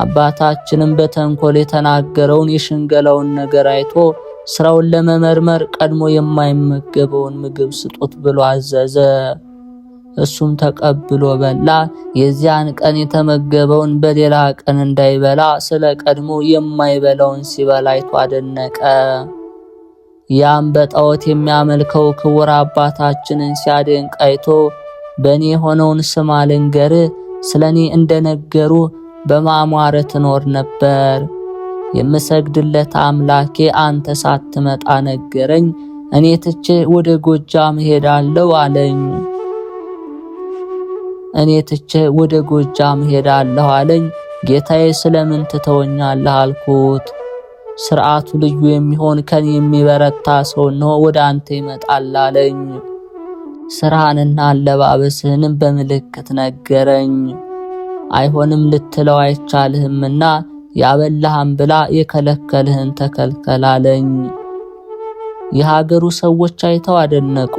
አባታችንም በተንኮል የተናገረውን የሽንገላውን ነገር አይቶ ስራውን ለመመርመር ቀድሞ የማይመገበውን ምግብ ስጡት ብሎ አዘዘ። እሱም ተቀብሎ በላ። የዚያን ቀን የተመገበውን በሌላ ቀን እንዳይበላ ስለ ቀድሞ የማይበላውን ሲበላ አይቶ አደነቀ። ያም በጣዖት የሚያመልከው ክቡር አባታችንን ሲያደንቅ አይቶ በእኔ የሆነውን ስማ ልንገርህ፣ ስለኔ እንደነገሩ በማማረ ትኖር ነበር። የምሰግድለት አምላኬ አንተ ሳትመጣ ነገረኝ። እኔ ትቼ ወደ ጎጃም ሄዳለሁ አለኝ። ጌታዬ ስለምን ትተወኛለህ አልኩት። ስርዓቱ ልዩ የሚሆን ከኔ የሚበረታ ሰው ነው ወደ አንተ ይመጣል አለኝ። ስራህንና አለባበስህንም በምልክት ነገረኝ። አይሆንም ልትለው አይቻልህምና ያበላህም ብላ የከለከልህን ተከልከል አለኝ። የሀገሩ ሰዎች አይተው አደነቁ።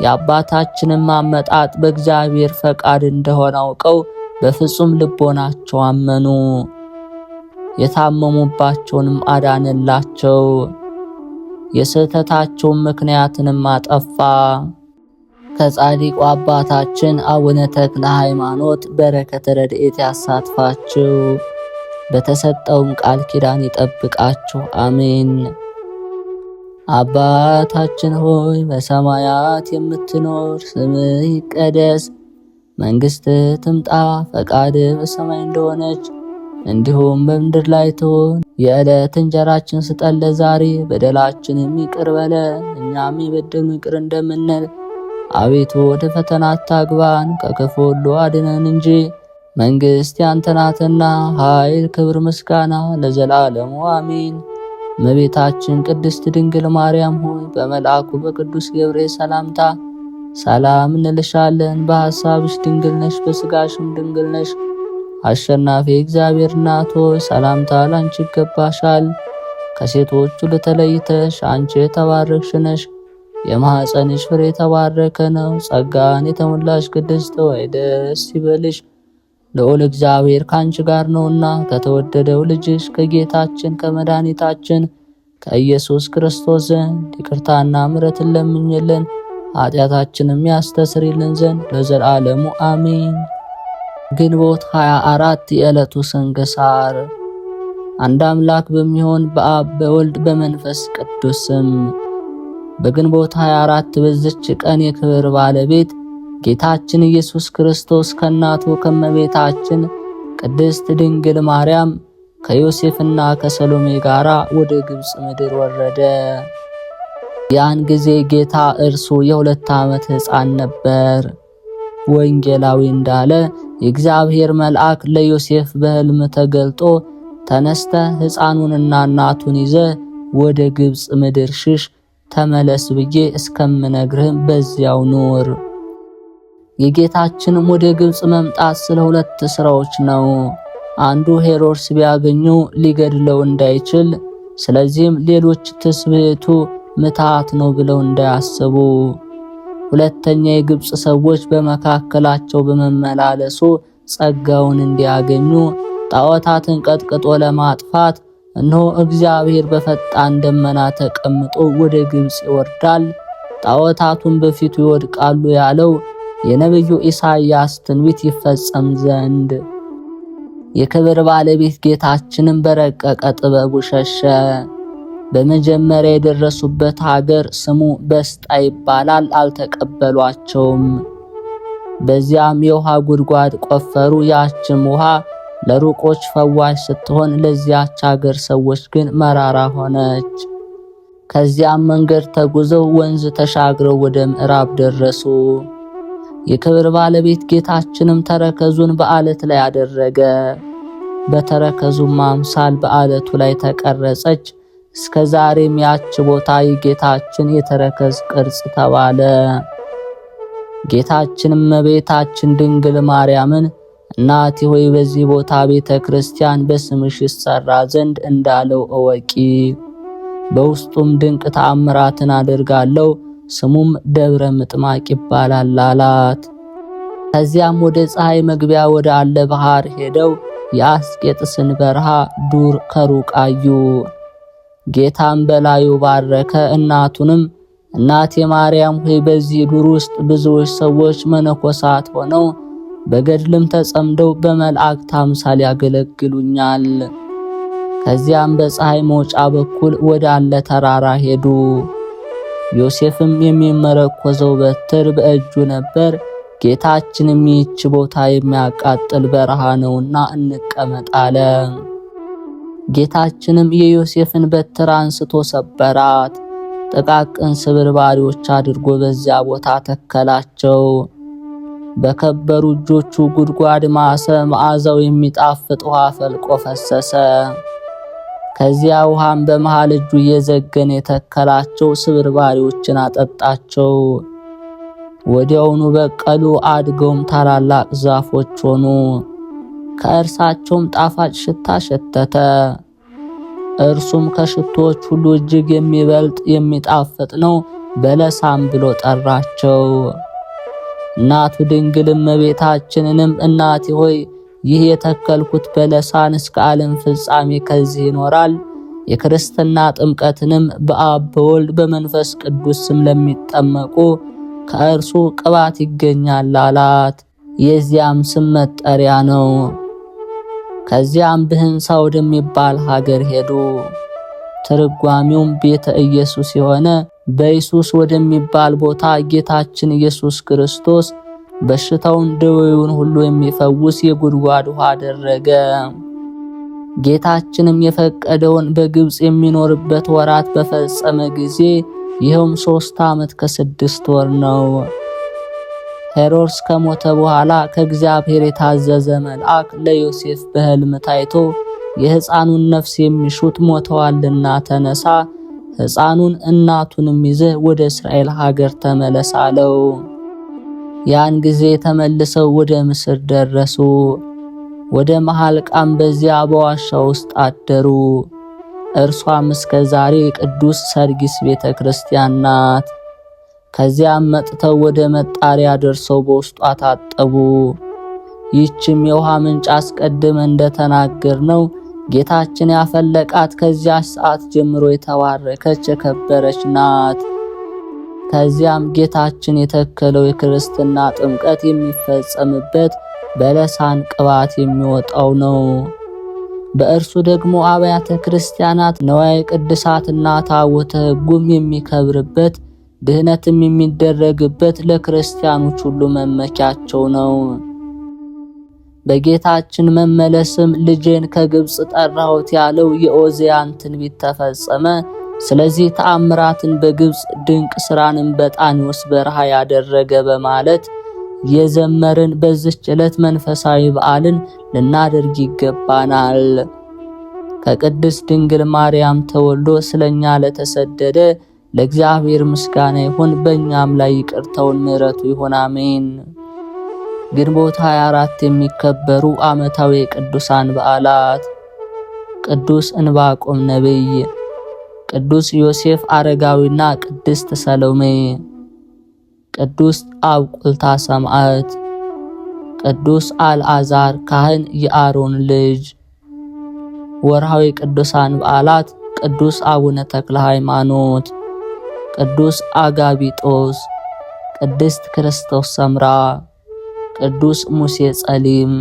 የአባታችንም አመጣጥ በእግዚአብሔር ፈቃድ እንደሆነ አውቀው በፍጹም ልቦናቸው አመኑ። የታመሙባቸውንም አዳነላቸው። የስህተታቸውን ምክንያትንም አጠፋ። ከጻድቁ አባታችን አቡነ ተክለ ሃይማኖት በረከተ ረድኤት ያሳትፋችሁ፣ በተሰጠውም ቃል ኪዳን ይጠብቃችሁ። አሜን። አባታችን ሆይ በሰማያት የምትኖር፣ ስምህ ይቀደስ፣ መንግሥትህ ትምጣ፣ ፈቃድህ በሰማይ እንደሆነች እንዲሁም በምድር ላይ ትሁን። የዕለት እንጀራችንን ስጠን ዛሬ፣ በደላችንን ይቅር በለን እኛም የበደሉንን ይቅር እንደምንል፣ አቤቱ ወደ ፈተና አታግባን ከክፉ ሁሉ አድነን እንጂ መንግሥት ያንተ ናትና፣ ኃይል፣ ክብር፣ ምስጋና ለዘላለሙ አሜን። እመቤታችን ቅድስት ድንግል ማርያም ሆይ በመልአኩ በቅዱስ ገብርኤል ሰላምታ ሰላም እንልሻለን። በሐሳብሽ ድንግል ነሽ፣ በሥጋሽም ድንግል ነሽ። አሸናፊ እግዚአብሔር እናት ሆይ ሰላምታ ላንቺ ይገባሻል። ከሴቶች ሁሉ ተለይተሽ አንቺ የተባረክሽ ነሽ፣ የማኅፀንሽ ፍሬ የተባረከ ነው። ጸጋን የተሞላሽ ቅድስት ሆይ ደስ ይበልሽ፣ ልዑል እግዚአብሔር ካንቺ ጋር ነውና ከተወደደው ልጅሽ ከጌታችን ከመድኃኒታችን ከኢየሱስ ክርስቶስ ዘንድ ይቅርታና ምሕረትን ለምኝልን ኃጢአታችንም ያስተሰርይልን ዘንድ ለዘላለሙ አሜን። ግንቦት 24 የዕለቱ ስንክሳር። አንድ አምላክ በሚሆን በአብ በወልድ በመንፈስ ቅዱስ ስም በግንቦት 24 በዚች ቀን የክብር ባለቤት ጌታችን ኢየሱስ ክርስቶስ ከእናቱ ከመቤታችን ቅድስት ድንግል ማርያም ከዮሴፍና ከሰሎሜ ጋር ወደ ግብፅ ምድር ወረደ። ያን ጊዜ ጌታ እርሱ የ2 ዓመት ሕፃን ነበር። ወንጌላዊ እንዳለ የእግዚአብሔር መልአክ ለዮሴፍ በሕልም ተገልጦ ተነስተ ሕፃኑንና እናቱን ይዘ ወደ ግብፅ ምድር ሽሽ፣ ተመለስ ብዬ እስከምነግርህም በዚያው ኑር። የጌታችንም ወደ ግብፅ መምጣት ስለ 2 ስራዎች ነው። አንዱ ሄሮድስ ቢያገኙ ሊገድለው እንዳይችል፣ ስለዚህም ሌሎች ትስብእቱ ምትሃት ነው ብለው እንዳያስቡ፣ ሁለተኛ የግብፅ ሰዎች በመካከላቸው በመመላለሱ ጸጋውን እንዲያገኙ፣ ጣዖታትን ቀጥቅጦ ለማጥፋት እነሆ እግዚአብሔር በፈጣን ደመና ተቀምጦ ወደ ግብፅ ይወርዳል፣ ጣዖታቱን በፊቱ ይወድቃሉ ያለው የነብዩ ኢሳይያስ ትንቢት ይፈጸም ዘንድ። የክብር ባለቤት ጌታችንን በረቀቀ ጥበቡ ሸሸ። በመጀመሪያ የደረሱበት ሀገር ስሙ በስጣ ይባላል። አልተቀበሏቸውም። በዚያም የውሃ ጉድጓድ ቆፈሩ። ያችም ውሃ ለሩቆች ፈዋሽ ስትሆን ለዚያች ሀገር ሰዎች ግን መራራ ሆነች። ከዚያም መንገድ ተጉዘው ወንዝ ተሻግረው ወደ ምዕራብ ደረሱ። የክብር ባለቤት ጌታችንም ተረከዙን በአለት ላይ አደረገ። በተረከዙም አምሳል በአለቱ ላይ ተቀረጸች። እስከ ዛሬም ያች ቦታ የጌታችን የተረከዝ ቅርጽ ተባለ። ጌታችንም እመቤታችን ድንግል ማርያምን እናቴ ሆይ በዚህ ቦታ ቤተ ክርስቲያን በስምሽ ይሰራ ዘንድ እንዳለው እወቂ፣ በውስጡም ድንቅ ተአምራትን አደርጋለሁ፣ ስሙም ደብረ ምጥማቅ ይባላል አላት። ከዚያም ወደ ፀሐይ መግቢያ ወደ አለ ባህር ሄደው የአስቄጥስን በረሃ ዱር ከሩቅ አዩ። ጌታም በላዩ ባረከ። እናቱንም እናቴ ማርያም ሆይ በዚህ ዱር ውስጥ ብዙዎች ሰዎች መነኮሳት ሆነው በገድልም ተጸምደው በመላእክት አምሳል ያገለግሉኛል። ከዚያም በፀሐይ መውጫ በኩል ወደ አለ ተራራ ሄዱ። ዮሴፍም የሚመረኮዘው በትር በእጁ ነበር። ጌታችንም ይህች ቦታ የሚያቃጥል በረሃ ነውና እንቀመጥ አለ። ጌታችንም የዮሴፍን በትር አንስቶ ሰበራት። ጥቃቅን ስብርባሪዎች አድርጎ በዚያ ቦታ ተከላቸው። በከበሩ እጆቹ ጉድጓድ ማሰ። መዓዛው የሚጣፍጥ ውሃ ፈልቆ ፈሰሰ። ከዚያ ውሃም በመሃል እጁ እየዘገነ የተከላቸው ስብርባሪዎችን አጠጣቸው። ወዲያውኑ በቀሉ፣ አድገውም ታላላቅ ዛፎች ሆኑ። ከእርሳቸውም ጣፋጭ ሽታ ሸተተ። እርሱም ከሽቶዎች ሁሉ እጅግ የሚበልጥ የሚጣፍጥ ነው፣ በለሳም ብሎ ጠራቸው። እናቱ ድንግል እመቤታችንንም እናቴ ሆይ ይህ የተከልኩት በለሳን እስከ ዓለም ፍጻሜ ከዚህ ይኖራል። የክርስትና ጥምቀትንም በአብ በወልድ በመንፈስ ቅዱስ ስም ለሚጠመቁ ከእርሱ ቅባት ይገኛል አላት። የዚያም ስም መጠሪያ ነው። ከዚያም ብህንሳ ወደሚባል ሀገር ሄዱ። ትርጓሜውም ቤተ ኢየሱስ የሆነ በኢየሱስ ወደሚባል ቦታ ጌታችን ኢየሱስ ክርስቶስ በሽታውን ደዌውን ሁሉ የሚፈውስ የጉድጓድ ውሃ አደረገ። ጌታችንም የፈቀደውን በግብጽ የሚኖርበት ወራት በፈጸመ ጊዜ ይኸውም 3 ዓመት ከ6 ወር ነው። ሄሮድስ ከሞተ በኋላ ከእግዚአብሔር የታዘዘ መልአክ ለዮሴፍ በሕልም ታይቶ የሕፃኑን ነፍስ የሚሹት ሞተዋልና ተነሳ፣ ሕፃኑን እናቱንም ይዘህ ወደ እስራኤል ሀገር ተመለስ አለው። ያን ጊዜ ተመልሰው ወደ ምስር ደረሱ። ወደ መሐልቃም በዚያ በዋሻ ውስጥ አደሩ። እርሷም እስከ ዛሬ ቅዱስ ሰርጊስ ቤተክርስቲያን ናት። ከዚያም መጥተው ወደ መጣሪያ ደርሰው በውስጧ ታጠቡ። ይህችም የውሃ ምንጭ አስቀድመን እንደተናገርነው ጌታችን ያፈለቃት ከዚያ ሰዓት ጀምሮ የተባረከች የከበረች ናት። ከዚያም ጌታችን የተከለው የክርስትና ጥምቀት የሚፈጸምበት በለሳን ቅባት የሚወጣው ነው። በእርሱ ደግሞ አብያተ ክርስቲያናት ነዋየ ቅድሳትና ታቦተ ሕጉም የሚከብርበት ድህነትም የሚደረግበት ለክርስቲያኖች ሁሉ መመኪያቸው ነው። በጌታችን መመለስም ልጄን ከግብጽ ጠራሁት ያለው የኦዚያን ትንቢት ተፈጸመ። ስለዚህ ተአምራትን በግብጽ ድንቅ ስራንም በጣኔዎስ በረሃ ያደረገ በማለት የዘመርን በዚህች ዕለት መንፈሳዊ በዓልን ልናደርግ ይገባናል። ከቅድስት ድንግል ማርያም ተወልዶ ስለኛ ለተሰደደ ለእግዚአብሔር ምስጋና ይሁን፣ በእኛም ላይ ይቅርታውን ምሕረቱ ይሁን፣ አሜን። ግንቦት 24 የሚከበሩ ዓመታዊ የቅዱሳን በዓላት፦ ቅዱስ ዕንባቆም ነቢይ፣ ቅዱስ ዮሴፍ አረጋዊና ቅድስት ሰሎሜ፣ ቅዱስ አብቁልታ ሰማዕት፣ ቅዱስ አልዓዛር ካህን የአሮን ልጅ። ወርሃዊ ቅዱሳን በዓላት፦ ቅዱስ አቡነ ተክለ ሃይማኖት፣ ቅዱስ አጋቢጦስ፣ ቅድስት ክርስቶስ ሰምራ፣ ቅዱስ ሙሴ ጸሊም፣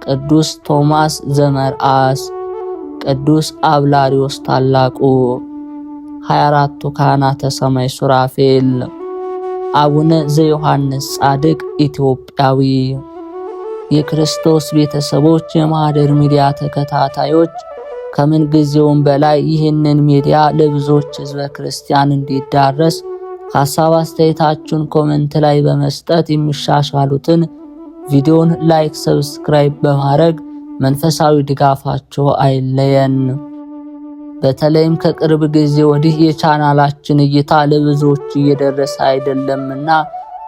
ቅዱስ ቶማስ ዘመርአስ፣ ቅዱስ አብላሪዮስ ታላቁ፣ 24ቱ ካህናተ ሰማይ ሱራፌል፣ አቡነ ዘዮሐንስ ጻድቅ ኢትዮጵያዊ። የክርስቶስ ቤተሰቦች፣ የማህደር ሚዲያ ተከታታዮች ከምን ጊዜውም በላይ ይህንን ሚዲያ ለብዙዎች ህዝበ ክርስቲያን እንዲዳረስ ሐሳብ አስተያየታችሁን ኮሜንት ላይ በመስጠት የሚሻሻሉትን ቪዲዮን ላይክ፣ ሰብስክራይብ በማድረግ መንፈሳዊ ድጋፋችሁ አይለየን። በተለይም ከቅርብ ጊዜ ወዲህ የቻናላችን እይታ ለብዙዎች እየደረሰ አይደለምና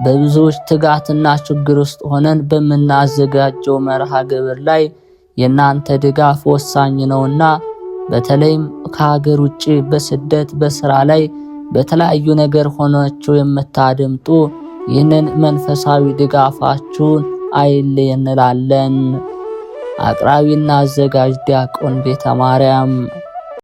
በብዙዎች ትጋትና ችግር ውስጥ ሆነን በመናዘጋጀው መርሃ ግብር ላይ የናንተ ድጋፍ ወሳኝ ነውና በተለይም ከሀገር ውጪ በስደት በስራ ላይ በተለያዩ ነገር ሆናችሁ የምታደምጡ ይህንን መንፈሳዊ ድጋፋችሁን አይለየን እንላለን። አቅራቢና አዘጋጅ ዲያቆን ቤተ ማርያም